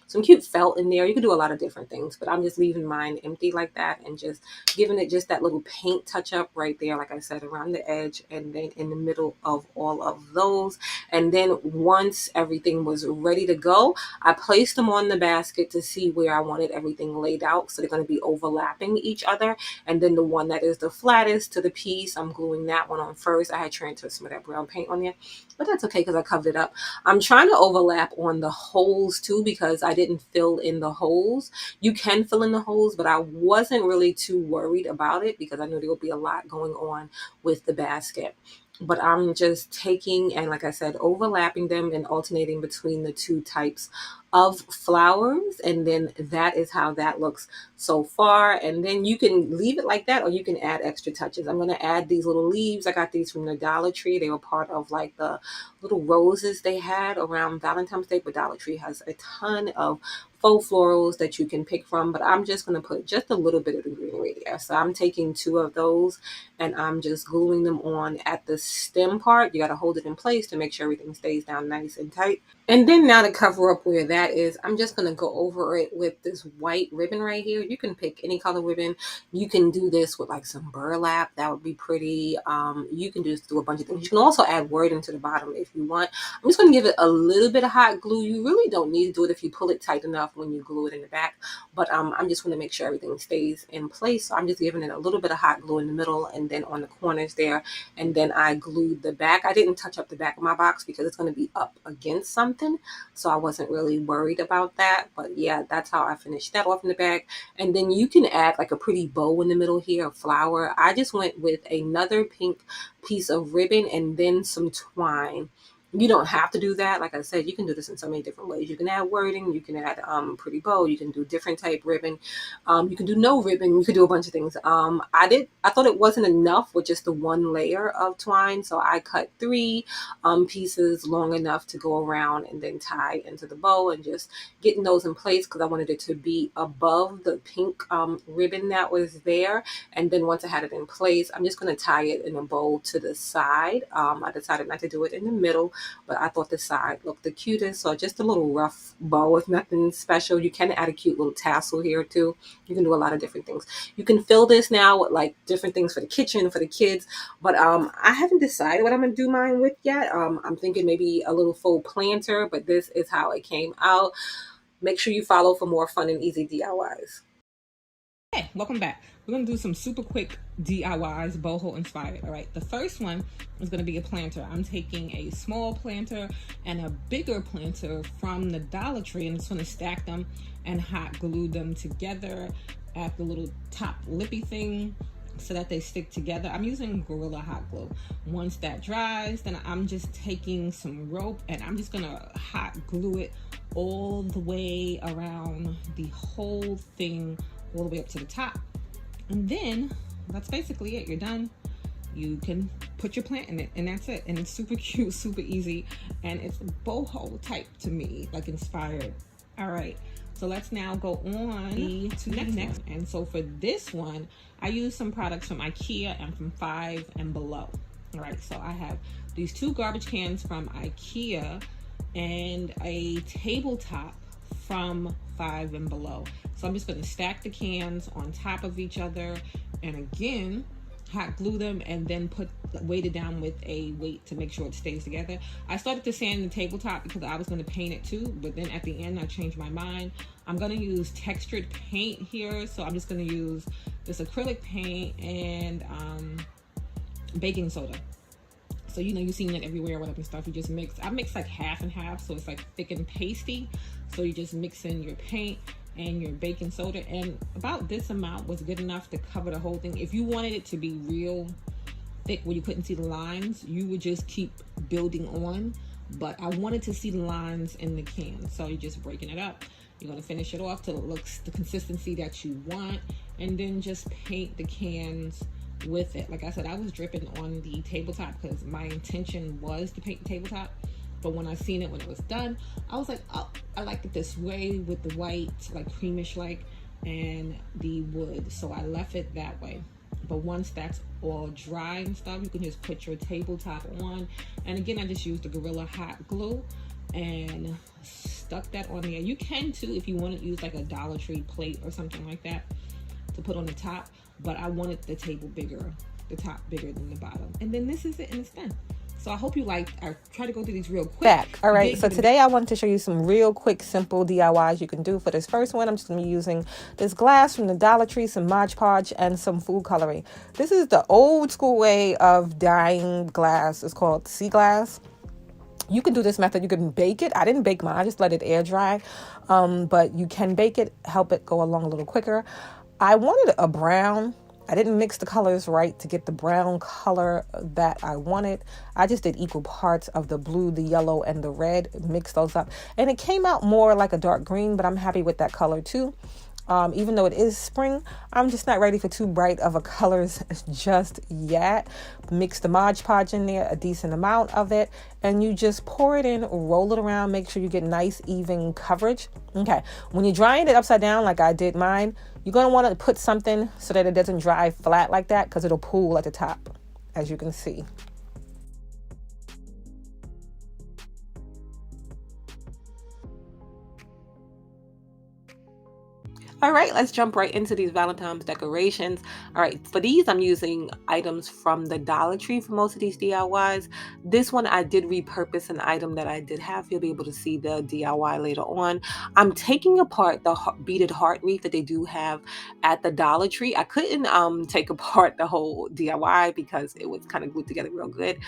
some cute felt in there. You can do a lot of different things, but I'm just leaving mine empty like that and just giving it just that little paint touch up right there, like I said, around the edge and then in the middle of all of those. those. And then once everything was ready to go, I placed them on the basket to see where I wanted everything laid out. So they're going to be overlapping each other. And then the one that is the flattest to the piece, I'm gluing that one on first. I had transferred some of that brown paint on there, but that's okay because I covered it up. I'm trying to overlap on the holes too because I didn't fill in the holes. You can fill in the holes, but I wasn't really too worried about it because I knew there would be a lot going on with the basket. But I'm just taking and, like I said, overlapping them and alternating between the two types of flowers. And then that is how that looks so far. And then you can leave it like that, or you can add extra touches. I'm going to add these little leaves. I got these from the Dollar Tree. They were part of like the little roses they had around Valentine's Day, but Dollar Tree has a ton of faux florals that you can pick from, but I'm just going to put just a little bit of the greenery there. So I'm taking 2 of those and I'm just gluing them on at the stem part. You got to hold it in place to make sure everything stays down nice and tight. And then now to cover up where that is, I'm just going to go over it with this white ribbon right here. You can pick any color ribbon. You can do this with like some burlap. That would be pretty. You can just do a bunch of things. You can also add wording to the bottom if you want. I'm just going to give it a little bit of hot glue. You really don't need to do it if you pull it tight enough when you glue it in the back. But I'm just going to make sure everything stays in place. So I'm just giving it a little bit of hot glue in the middle and then on the corners there. And then I glued the back. I didn't touch up the back of my box because it's going to be up against something. So I wasn't really worried about that. But yeah, that's how I finished that off in the back. And then you can add like a pretty bow in the middle here, a flower. I just went with another pink piece of ribbon and then some twine. You don't have to do that. Like I said, you can do this in so many different ways. You can add wording, you can add pretty bow, you can do different type ribbon, you can do no ribbon, you can do a bunch of things. I thought it wasn't enough with just the 1 layer of twine, so I cut 3 pieces long enough to go around and then tie into the bow and just getting those in place because I wanted it to be above the pink ribbon that was there. And then once I had it in place, I'm just going to tie it in a bow to the side. I decided not to do it in the middle, but I thought the side looked the cutest. So just a little rough bow with nothing special. You can add a cute little tassel here too. You can do a lot of different things. You can fill this now with like different things for the kitchen, for the kids. But I haven't decided what I'm going to do mine with yet. I'm thinking maybe a little faux planter, but this is how it came out. Make sure you follow for more fun and easy DIYs. Hey, welcome back. We're going to do some super quick DIYs, boho inspired. All right, the first one is going to be a planter. I'm taking a small planter and a bigger planter from the Dollar Tree, and I'm just going to stack them and hot glue them together at the little top lippy thing so that they stick together. I'm using Gorilla Hot Glue. Once that dries, then I'm just taking some rope and I'm just going to hot glue it all the way around the whole thing, all the way up to the top. And then that's basically it. You're done. You can put your plant in it and that's it. And it's super cute, super easy, and it's boho type to me, like inspired. All right, so let's now go on to the next one. And so for this one, I use some products from IKEA and from 5 and Below. All right, so I have these 2 garbage cans from IKEA and a tabletop from 5 and Below. So I'm just going to stack the cans on top of each other and again hot glue them and then weight it down with a weight to make sure it stays together. I started to sand the tabletop because I was going to paint it too, but then at the end I changed my mind. I'm going to use textured paint here, so I'm just going to use this acrylic paint and baking soda. So you know, you've seen it everywhere, whatever stuff. You just mix. I mix like half and half, so it's like thick and pasty. So you just mix in your paint and your baking soda, and about this amount was good enough to cover the whole thing. If you wanted it to be real thick where you couldn't see the lines, you would just keep building on, but I wanted to see the lines in the can, so you're just breaking it up. You're going to finish it off till it looks the consistency that you want, and then just paint the cans with it. Like I said, I was dripping on the tabletop because my intention was to paint the tabletop, but when I seen it when it was done, I was like, oh, I like it this way with the white, like creamish like, and the wood, so I left it that way. But once that's all dry and stuff, you can just put your tabletop on, and again I just used the Gorilla Hot Glue and stuck that on there. You can too if you want to use like a Dollar Tree plate or something like that to put on the top, but I wanted the table bigger, the top bigger than the bottom. And then this is it, and it's done. So I hope you liked. I try to go through these real quick. Back. All right, so today I wanted to show you some real quick, simple DIYs you can do. For this first one, I'm just going to be using this glass from the Dollar Tree, some Mod Podge, and some food coloring. This is the old school way of dyeing glass. It's called sea glass. You can do this method. You can bake it. I didn't bake mine. I just let it air dry. But you can bake it, help it go along a little quicker. I wanted a brown. I didn't mix the colors right to get the brown color that I wanted. I just did equal parts of the blue, the yellow, and the red. Mixed those up. And it came out more like a dark green, but I'm happy with that color too. Even though it is spring, I'm just not ready for too bright of a colors just yet. Mix the Mod Podge in there, a decent amount of it, and you just pour it in, roll it around, make sure you get nice, even coverage. Okay, when you're drying it upside down like I did mine, you're going to want to put something so that it doesn't dry flat like that, because it'll pool at the top, as you can see. All right, let's jump right into these Valentine's decorations. All right, for these, I'm using items from the Dollar Tree for most of these DIYs. This one, I did repurpose an item that I did have. You'll be able to see the DIY later on. I'm taking apart the beaded heart wreath that they do have at the Dollar Tree. I couldn't take apart the whole DIY because it was kind of glued together real good.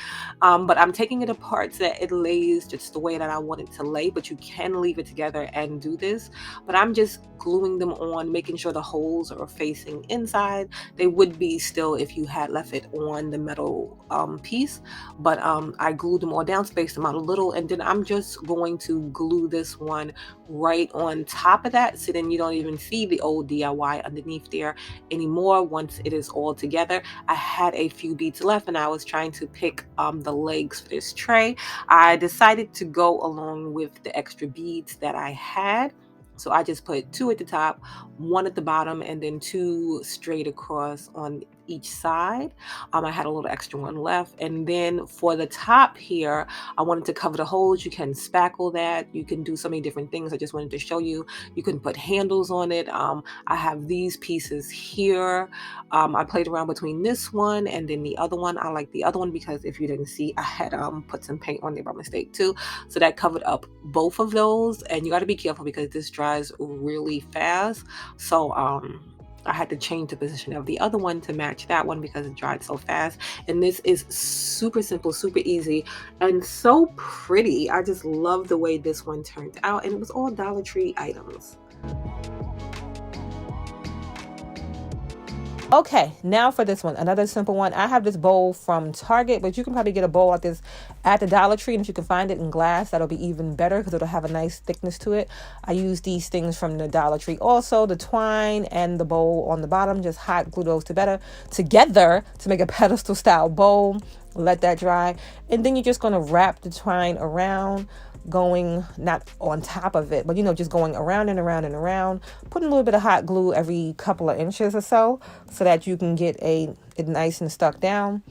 But I'm taking it apart so that it lays just the way that I want it to lay, but you can leave it together and do this. But I'm just gluing them on, making sure the holes are facing inside. They would be still if you had left it on the metal piece, but I glued them all down, spaced them out a little, and then I'm just going to glue this one right on top of that, so then you don't even see the old DIY underneath there anymore once it is all together. I had a few beads left and I was trying to pick the legs for this tray. I decided to go along with the extra beads that I had. So I just put 2 at the top, 1 at the bottom, and then 2 straight across on each side. I had a little extra one left. And then for the top here, I wanted to cover the holes. You can spackle that. You can do so many different things. I just wanted to show you. You can put handles on it. I have these pieces here. I played around between this one and then the other one. I like the other one because if you didn't see, I had put some paint on there by mistake too. So that covered up both of those. And you got to be careful because this dries really fast. So I had to change the position of the other one to match that one because it dried so fast. And this is super simple, super easy, and so pretty. I just love the way this one turned out, and it was all Dollar Tree items. Okay, now for this one, another simple one. I have this bowl from Target, but you can probably get a bowl like this at the Dollar Tree, and if you can find it in glass, that'll be even better because it'll have a nice thickness to it. I use these things from the Dollar Tree also, the twine and the bowl on the bottom. Just hot glue those together to make a pedestal style bowl. Let that dry, and then you're just going to wrap the twine around, going not on top of it, but just going around and around and around, putting a little bit of hot glue every couple of inches or so that you can get it nice and stuck down.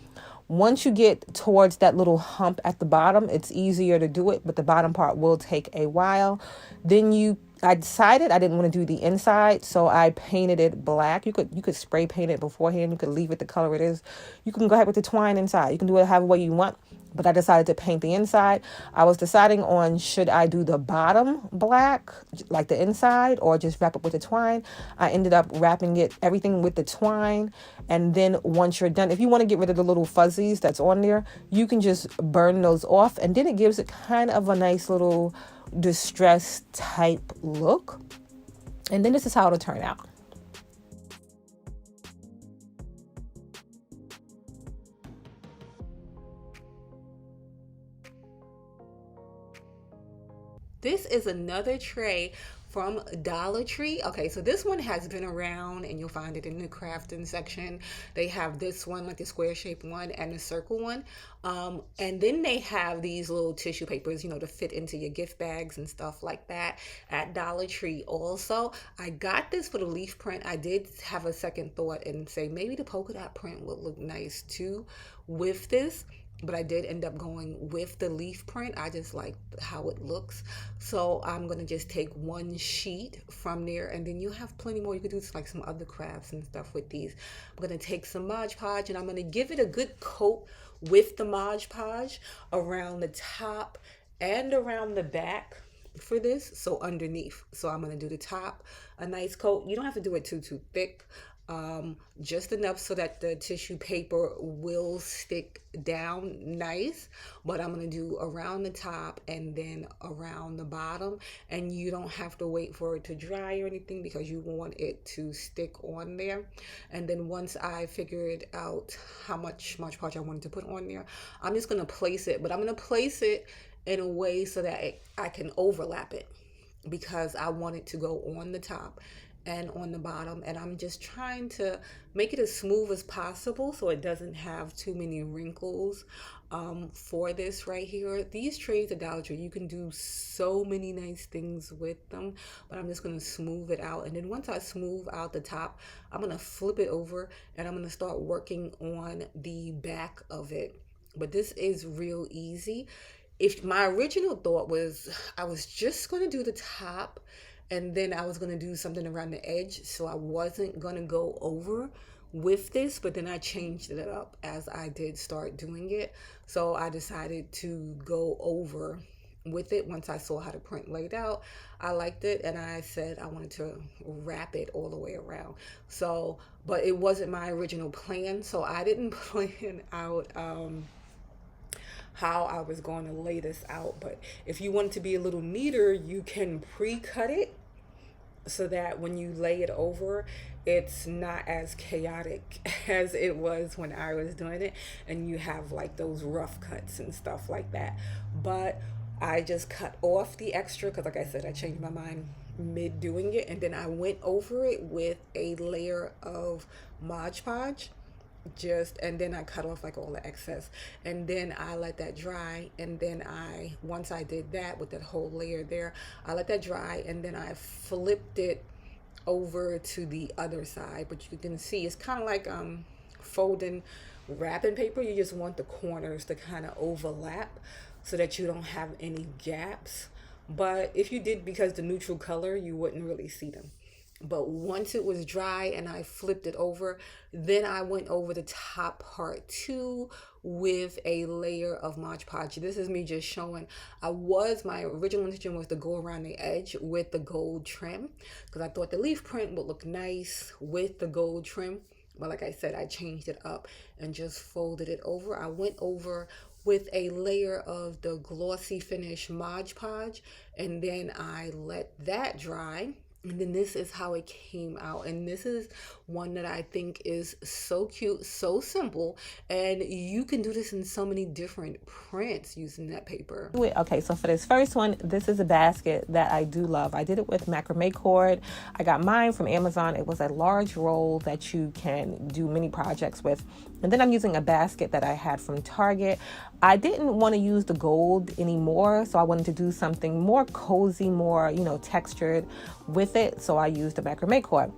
Once you get towards that little hump at the bottom, it's easier to do it, but the bottom part will take a while. Then I decided I didn't want to do the inside, so I painted it black. You could spray paint it beforehand. You could leave it the color it is. You can go ahead with the twine inside. You can do it however way you want, but I decided to paint the inside. I was deciding on should I do the bottom black, like the inside, or just wrap it with the twine. I ended up wrapping everything with the twine, and then once you're done, if you want to get rid of the little fuzzies that's on there, you can just burn those off, and then it gives it kind of a nice little distressed type look. And then this is how it'll turn out. This is another tray from Dollar Tree. Okay, so this one has been around and you'll find it in the crafting section. They have this one, like the square shaped one, and the circle one. And then they have these little tissue papers, to fit into your gift bags and stuff like that at Dollar Tree also. I got this for the leaf print. I did have a second thought and say maybe the polka dot print would look nice too with this, but I did end up going with the leaf print. I just like how it looks. So I'm going to just take one sheet from there, and then you have plenty more. You could do like some other crafts and stuff with these. I'm going to take some Mod Podge and I'm going to give it a good coat with the Mod Podge around the top and around the back for this. So underneath, so I'm going to do the top a nice coat. You don't have to do it too thick, just enough so that the tissue paper will stick down nice. But I'm going to do around the top and then around the bottom, and you don't have to wait for it to dry or anything because you want it to stick on there. And then once I figured out how much Mod Podge I wanted to put on there, I'm just going to place it, but I'm going to place it in a way so that I can overlap it, because I want it to go on the top and on the bottom. And I'm just trying to make it as smooth as possible so it doesn't have too many wrinkles for this right here. These trays at Dollar Tree, you can do so many nice things with them, but I'm just going to smooth it out. And then once I smooth out the top, I'm going to flip it over and I'm going to start working on the back of it. But this is real easy. If my original thought was I was just going to do the top and then I was going to do something around the edge, so I wasn't going to go over with this, but then I changed it up as I did start doing it. So I decided to go over with it once I saw how the print laid out. I liked it and I said I wanted to wrap it all the way around. So, but it wasn't my original plan, so I didn't plan out how I was going to lay this out. But if you want it to be a little neater, you can pre-cut it so that when you lay it over, it's not as chaotic as it was when I was doing it, and you have like those rough cuts and stuff like that. But I just cut off the extra because, like I said, I changed my mind mid doing it, and then I went over it with a layer of Mod Podge, and then I cut off like all the excess, and then I let that dry. And then once I did that with that whole layer there, I let that dry, and then I flipped it over to the other side. But you can see it's kind of like folding wrapping paper. You just want the corners to kind of overlap so that you don't have any gaps. But if you did, because the neutral color, you wouldn't really see them. But once it was dry and I flipped it over, then I went over the top part too with a layer of Mod Podge. This is me just showing. My original intention was to go around the edge with the gold trim because I thought the leaf print would look nice with the gold trim. But like I said, I changed it up and just folded it over. I went over with a layer of the glossy finish Mod Podge, and then I let that dry. And then this is how it came out. And this is one that I think is so cute, so simple. And you can do this in so many different prints using that paper. Okay, so for this first one, this is a basket that I do love. I did it with macrame cord. I got mine from Amazon. It was a large roll that you can do many projects with. And then I'm using a basket that I had from Target. I didn't want to use the gold anymore, so I wanted to do something more cozy, more, textured with it. So I used a macrame cord.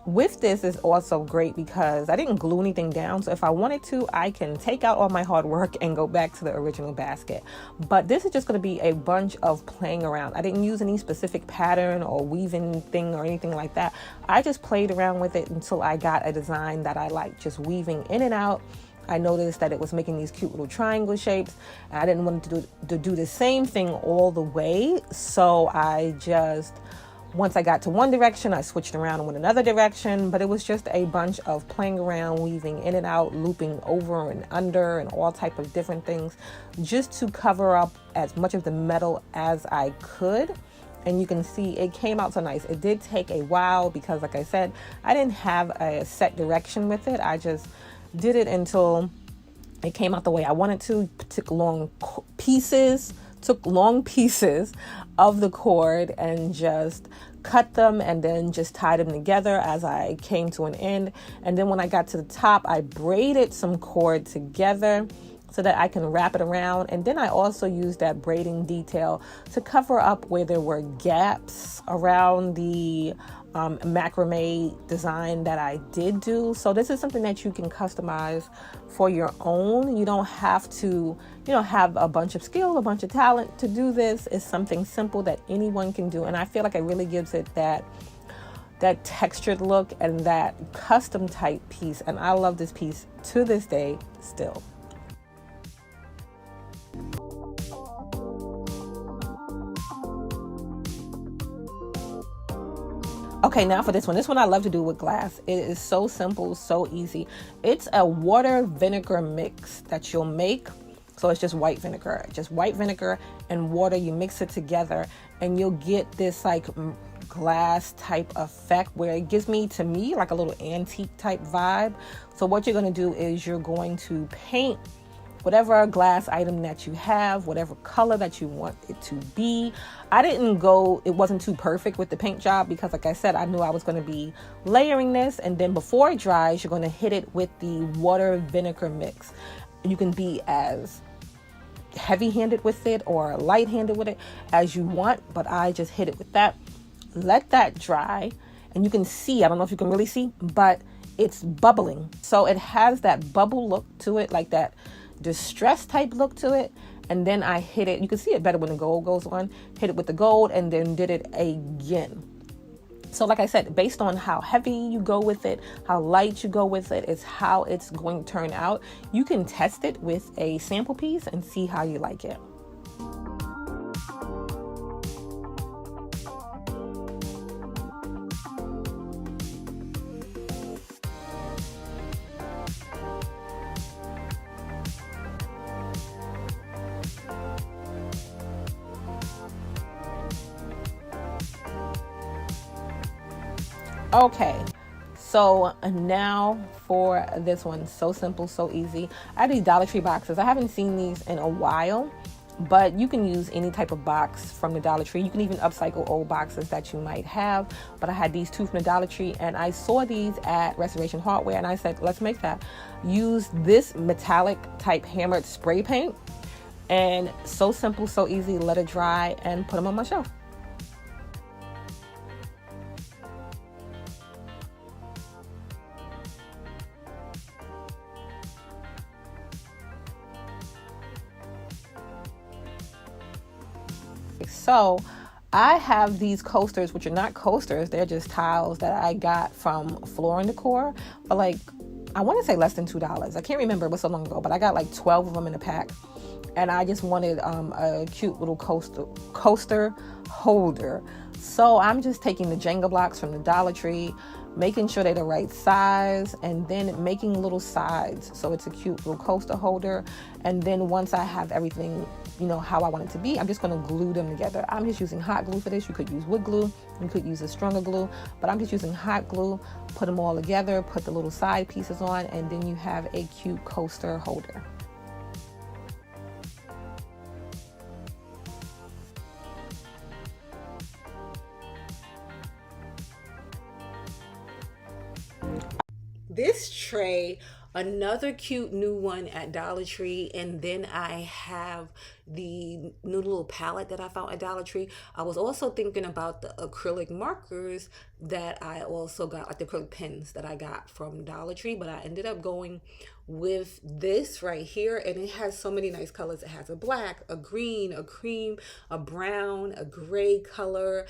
With this is also great because I didn't glue anything down. So if I wanted to, I can take out all my hard work and go back to the original basket. But this is just going to be a bunch of playing around. I didn't use any specific pattern or weaving thing or anything like that. I just played around with it until I got a design that I liked, just weaving in and out. I noticed that it was making these cute little triangle shapes. And I didn't want to do the same thing all the way. So once I got to one direction, I switched around and went another direction, but it was just a bunch of playing around, weaving in and out, looping over and under and all type of different things just to cover up as much of the metal as I could. And you can see it came out so nice. It did take a while because, like I said, I didn't have a set direction with it. I just did it until it came out the way I wanted to. Took long pieces of the cord and just cut them and then just tied them together as I came to an end. And then when I got to the top, I braided some cord together so that I can wrap it around. And then I also used that braiding detail to cover up where there were gaps around the macrame design that I did do. So this is something that you can customize for your own. You don't have to, have a bunch of skill, a bunch of talent to do this. It's something simple that anyone can do. And I feel like it really gives it that textured look and that custom type piece. And I love this piece to this day still. Okay, now for this one. This one I love to do with glass. It is so simple, so easy. It's a water vinegar mix that you'll make. So it's just white vinegar and water. You mix it together and you'll get this like glass type effect where it gives me, to me, like a little antique type vibe. So what you're going to do is you're going to paint whatever glass item that you have, whatever color that you want it to be. It wasn't too perfect with the paint job because like I said, I knew I was going to be layering this, and then before it dries, you're going to hit it with the water vinegar mix. You can be as heavy-handed with it or light-handed with it as you want, but I just hit it with that. Let that dry, and you can see, I don't know if you can really see, but it's bubbling. So it has that bubble look to it, like that distress type look to it. And then I hit it, you can see it better when the gold goes on, hit it with the gold and then did it again. So like I said, based on how heavy you go with it, how light you go with it, is how it's going to turn out. You can test it with a sample piece and see how you like it. Okay, so now for this one. So simple, so easy. I have these Dollar Tree boxes. I haven't seen these in a while, but you can use any type of box from the Dollar Tree. You can even upcycle old boxes that you might have, but I had these two from the Dollar Tree and I saw these at Restoration Hardware and I said, let's make that. Use this metallic type hammered spray paint, and so simple, so easy. Let it dry and put them on my shelf. So I have these coasters, which are not coasters, they're just tiles that I got from Floral Decor for like, I want to say less than $2. I can't remember, it was so long ago, but I got like 12 of them in a pack. And I just wanted a cute little coaster holder. So I'm just taking the Jenga blocks from the Dollar Tree, making sure they're the right size, and then making little sides so it's a cute little coaster holder. And then once I have everything, how I want it to be, I'm just going to glue them together. I'm just using hot glue for this. You could use wood glue, you could use a stronger glue, but I'm just using hot glue. Put them all together, put the little side pieces on, and then you have a cute coaster holder. This tray, another cute new one at Dollar Tree, and then I have the new little palette that I found at Dollar Tree. I was also thinking about the acrylic markers that I also got, like the acrylic pens that I got from Dollar Tree, but I ended up going with this right here, and it has so many nice colors. It has a black, a green, a cream, a brown, a gray color,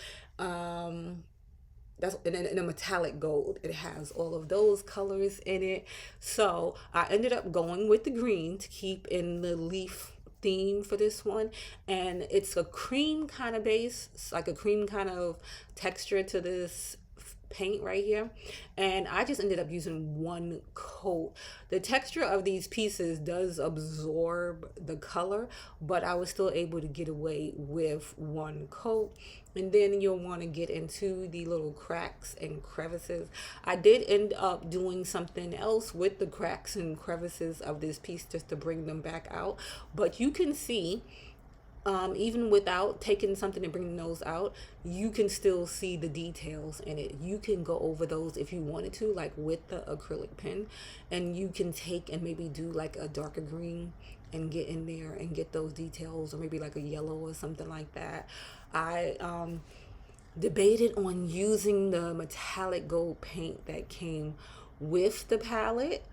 that's in a metallic gold. It has all of those colors in it. So I ended up going with the green to keep in the leaf theme for this one, and it's a cream kind of base. It's like a cream kind of texture to this paint right here, and I just ended up using one coat. The texture of these pieces does absorb the color, but I was still able to get away with one coat. And then you'll want to get into the little cracks and crevices. I did end up doing something else with the cracks and crevices of this piece just to bring them back out, but you can see even without taking something and bringing those out, you can still see the details in it. You can go over those if you wanted to, like with the acrylic pen, and you can take and maybe do like a darker green and get in there and get those details, or maybe like a yellow or something like that. I debated on using the metallic gold paint that came with the palette.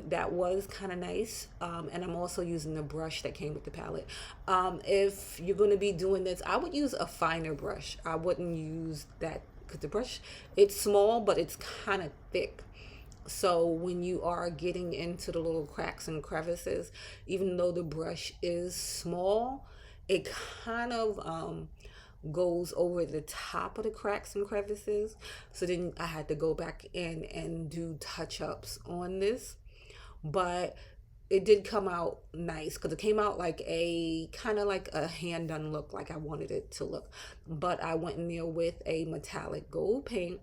That was kind of nice, and I'm also using the brush that came with the palette. If you're going to be doing this, I would use a finer brush. I wouldn't use that because the brush, it's small but it's kind of thick. So when you are getting into the little cracks and crevices, even though the brush is small, it kind of goes over the top of the cracks and crevices. So then I had to go back in and do touch-ups on this. But it did come out nice because it came out like a kind of like a hand done look, like I wanted it to look. But I went in there with a metallic gold paint,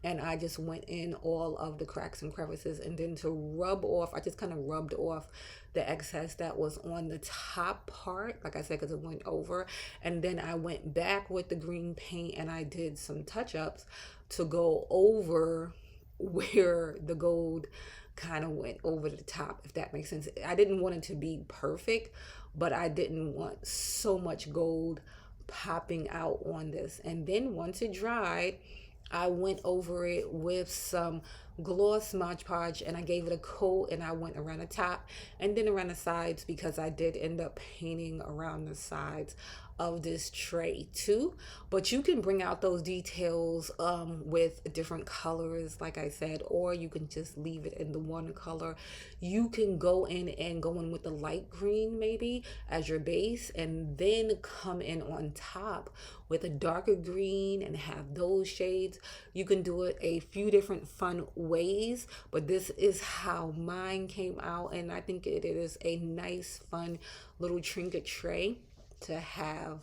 and I just went in all of the cracks and crevices, and then to rub off, I just kind of rubbed off the excess that was on the top part, like I said, because it went over. And then I went back with the green paint and I did some touch-ups to go over where the gold kind of went over the top, if that makes sense. I didn't want it to be perfect, but I didn't want so much gold popping out on this. And then once it dried, I went over it with some gloss Mod Podge and I gave it a coat, and I went around the top and then around the sides because I did end up painting around the sides of this tray too. But you can bring out those details with different colors, like I said, or you can just leave it in the one color. You can go in with the light green maybe as your base, and then come in on top with a darker green and have those shades. You can do it a few different fun ways, but this is how mine came out, and I think it is a nice fun little trinket tray to have.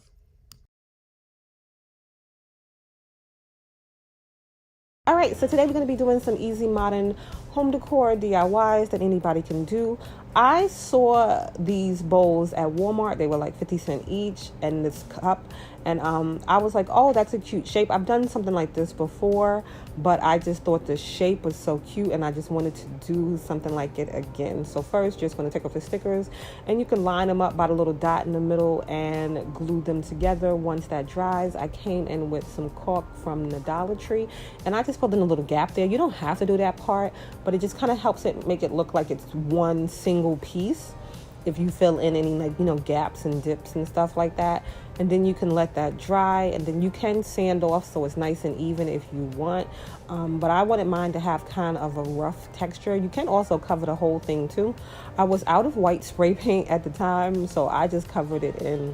All right, so today we're going to be doing some easy modern home decor DIYs that anybody can do. I saw these bowls at Walmart. They were like 50 cents each, and this cup. And I was like, oh, that's a cute shape. I've done something like this before, but I just thought the shape was so cute, and I just wanted to do something like it again. So first, just going to take off the stickers, and you can line them up by the little dot in the middle and glue them together. Once that dries, I came in with some caulk from the Dollar Tree, and I just filled in a little gap there. You don't have to do that part, but it just kind of helps it make it look like it's one single piece if you fill in any, like, gaps and dips and stuff like that. And then you can let that dry, and then you can sand off so it's nice and even if you want. But I wanted mine to have kind of a rough texture. You can also cover the whole thing too. I was out of white spray paint at the time, so I just covered it in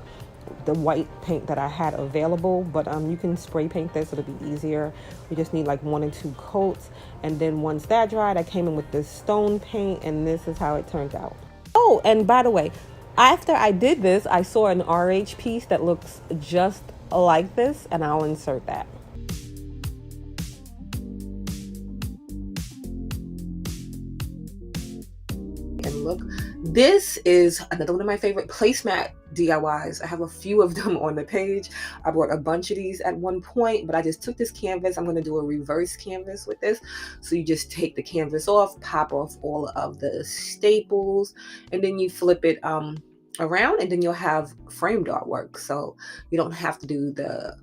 the white paint that I had available. But you can spray paint this, it'll be easier. You just need like 1 or 2 coats. And then once that dried, I came in with this stone paint, and this is how it turned out. Oh, and by the way, after I did this, I saw an RH piece that looks just like this, and I'll insert that. And look, this is another one of my favorite placemat DIYs. I have a few of them on the page. I bought a bunch of these at one point, but I just took this canvas. I'm going to do a reverse canvas with this. So you just take the canvas off, pop off all of the staples, and then you flip it around, and then you'll have framed artwork. So you don't have to do the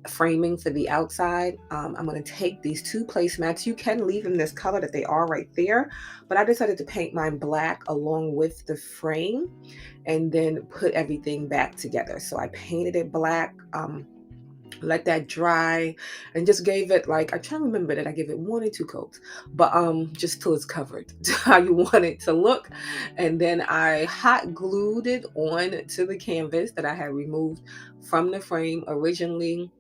framing for the outside. I'm going to take these 2 placemats. You can leave them this color that they are right there, but I decided to paint mine black along with the frame and then put everything back together. So I painted it black, let that dry, and just gave it, like, I try to remember that I gave it 1 or 2 coats, but just till it's covered how you want it to look. And then I hot glued it on to the canvas that I had removed from the frame originally,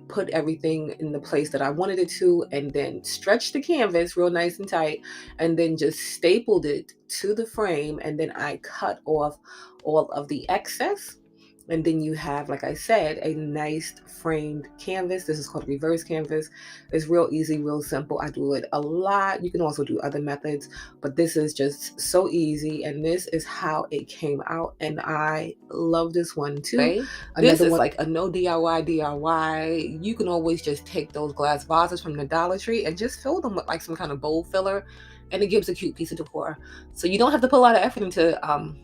put everything in the place that I wanted it to, and then stretched the canvas real nice and tight, and then just stapled it to the frame. And then I cut off all of the excess, and then you have, like I said, a nice framed canvas. This is called reverse canvas. It's real easy, real simple. I do it a lot. You can also do other methods, but this is just so easy, and this is how it came out, and I love this one too. Okay. This is like a no DIY. You can always just take those glass vases from the Dollar Tree and just fill them with like some kind of bowl filler, and it gives a cute piece of decor. So you don't have to put a lot of effort into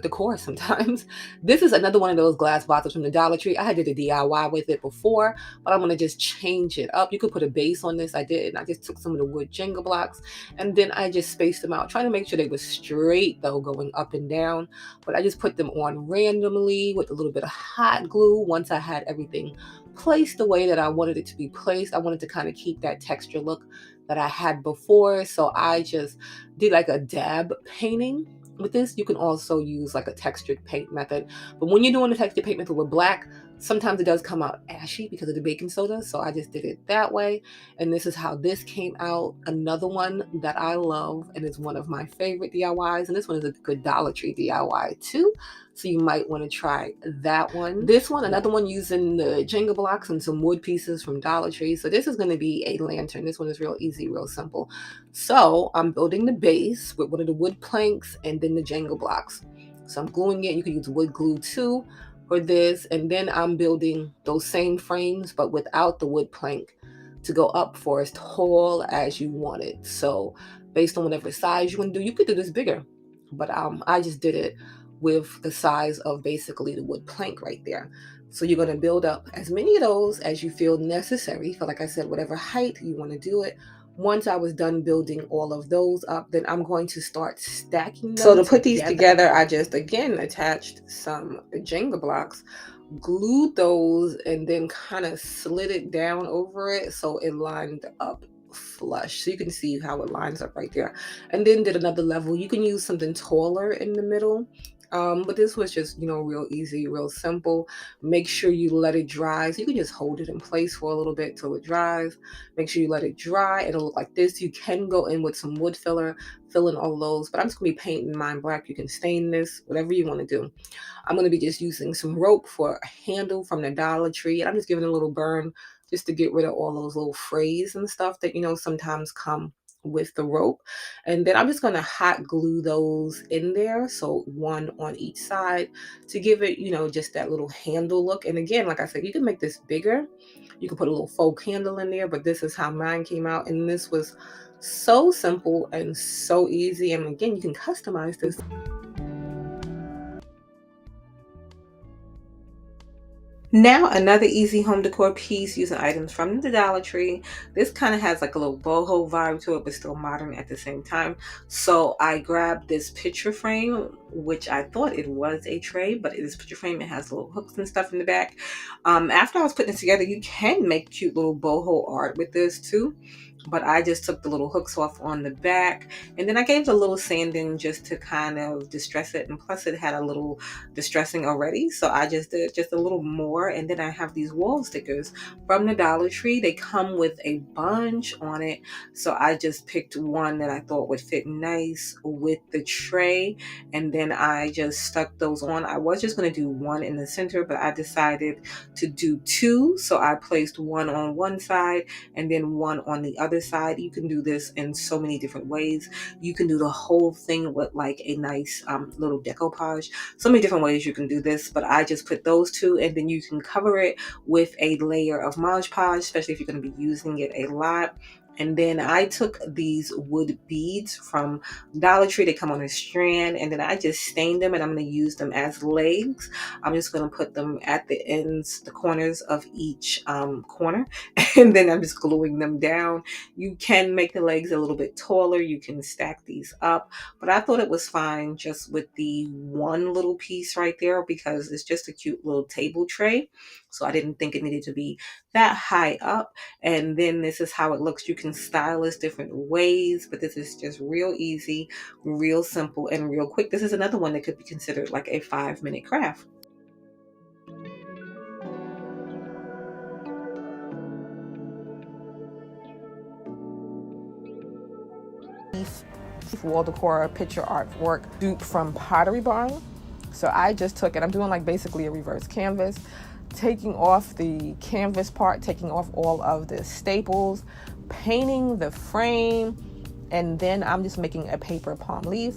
decor sometimes. This is another one of those glass vases from the Dollar Tree. I did a DIY with it before, but I'm going to just change it up. You could put a base on this. I did, and I just took some of the wood Jenga blocks, and then I just spaced them out, trying to make sure they were straight though, going up and down. But I just put them on randomly with a little bit of hot glue. Once I had everything placed the way that I wanted it to be placed, I wanted to kind of keep that texture look that I had before. So I just did like a dab painting with this. You can also use like a textured paint method, but when you're doing the textured paint method with black, Sometimes it does come out ashy because of the baking soda, so I just did it that way. And this is how this came out. Another one that I love and is one of my favorite DIYs, and this one is a good Dollar Tree DIY too, so you might want to try that one. This one, another one using the Jenga blocks and some wood pieces from Dollar Tree. So this is going to be a lantern. This one is real easy, real simple. So I'm building the base with one of the wood planks and then the Jenga blocks. So I'm gluing it. You can use wood glue too for this, and then I'm building those same frames but without the wood plank to go up for as tall as you want it. So based on whatever size you want to do, you could do this bigger, but I just did it with the size of basically the wood plank right there. So you're going to build up as many of those as you feel necessary for, like I said, whatever height you want to do it. Once I was done building all of those up, then I'm going to start stacking them. So to put these together, I just again attached some Jenga blocks, glued those, and then kind of slid it down over it so it lined up flush. So you can see how it lines up right there. And then did another level. You can use something taller in the middle. But this was just, real easy, real simple. Make sure you let it dry. So you can just hold it in place for a little bit till it dries. Make sure you let it dry. It'll look like this. You can go in with some wood filler, fill in all those, but I'm just gonna be painting mine black. You can stain this, whatever you want to do. I'm gonna be just using some rope for a handle from the Dollar Tree. And I'm just giving it a little burn just to get rid of all those little frays and stuff that, sometimes come with the rope. And then I'm just going to hot glue those in there, so one on each side to give it, just that little handle look. And again, like I said, you can make this bigger. You can put a little faux handle in there, but this is how mine came out, and this was so simple and so easy. And again, you can customize this. Now, another easy home decor piece using items from the Dollar Tree. This kind of has like a little boho vibe to it, but still modern at the same time. So I grabbed this picture frame, which I thought it was a tray, but it is picture frame. It has little hooks and stuff in the back. After I was putting it together, you can make cute little boho art with this too. But I just took the little hooks off on the back, and then I gave it a little sanding just to kind of distress it, and plus it had a little distressing already, so I just did just a little more. And then I have these wall stickers from the Dollar Tree. They come with a bunch on it, so I just picked one that I thought would fit nice with the tray, and then I just stuck those on. I was just going to do one in the center, but I decided to do two, so I placed one on one side and then one on the other side. You can do this in so many different ways. You can do the whole thing with like a nice little decoupage. So many different ways you can do this, but I just put those two, and then you can cover it with a layer of Mod Podge, especially if you're going to be using it a lot. And then I took these wood beads from Dollar Tree. They come on a strand, and then I just stained them, and I'm going to use them as legs. I'm just going to put them at the ends, the corners of each corner, and then I'm just gluing them down. You can make the legs a little bit taller. You can stack these up, but I thought it was fine just with the one little piece right there because it's just a cute little table tray. So I didn't think it needed to be that high up. And then this is how it looks. You can style this different ways, but this is just real easy, real simple, and real quick. This is another one that could be considered like a 5-minute craft. Wall decor picture artwork dupe from Pottery Barn. So I just took it. I'm doing like basically a reverse canvas, taking off the canvas part, taking off all of the staples, painting the frame, and then I'm just making a paper palm leaf.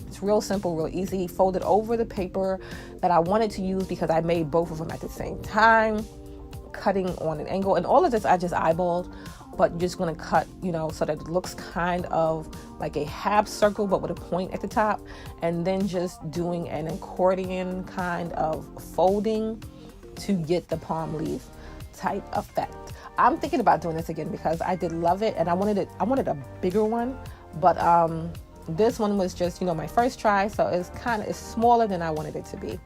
It's real simple, real easy. Fold it over the paper that I wanted to use because I made both of them at the same time, cutting on an angle. And all of this I just eyeballed, but you're just going to cut, so that it looks kind of like a half circle, but with a point at the top. And then just doing an accordion kind of folding to get the palm leaf type effect. I'm thinking about doing this again because I did love it, and I wanted a bigger one, but this one was just, my first try, so it's smaller than I wanted it to be.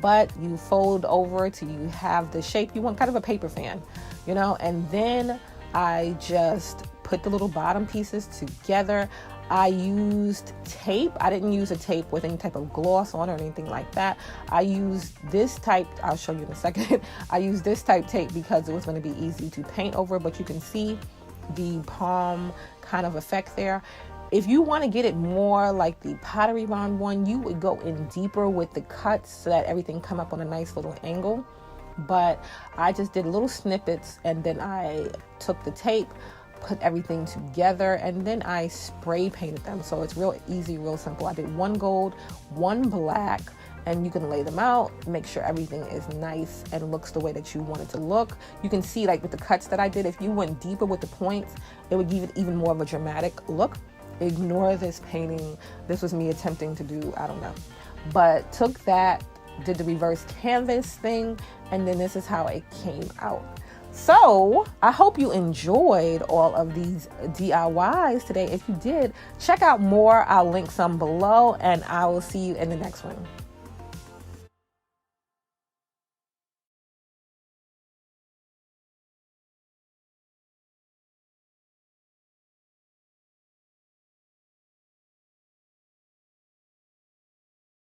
But you fold over till you have the shape you want, kind of a paper fan, and then I just put the little bottom pieces together. I used tape. I didn't use a tape with any type of gloss on or anything like that. I used this type, I'll show you in a second. I used this type tape because it was going to be easy to paint over, but you can see the palm kind of effect there. If you want to get it more like the Pottery Barn one, you would go in deeper with the cuts so that everything come up on a nice little angle. But I just did little snippets, and then I took the tape, put everything together, and then I spray painted them. So it's real easy, real simple. I did one gold, one black, and you can lay them out, make sure everything is nice and looks the way that you want it to look. You can see, like with the cuts that I did, if you went deeper with the points, it would give it even more of a dramatic look. Ignore this painting. This was me attempting to do, I don't know. But took that, did the reverse canvas thing, and then this is how it came out. So I hope you enjoyed all of these DIYs today. If you did, check out more. I'll link some below, and I will see you in the next one.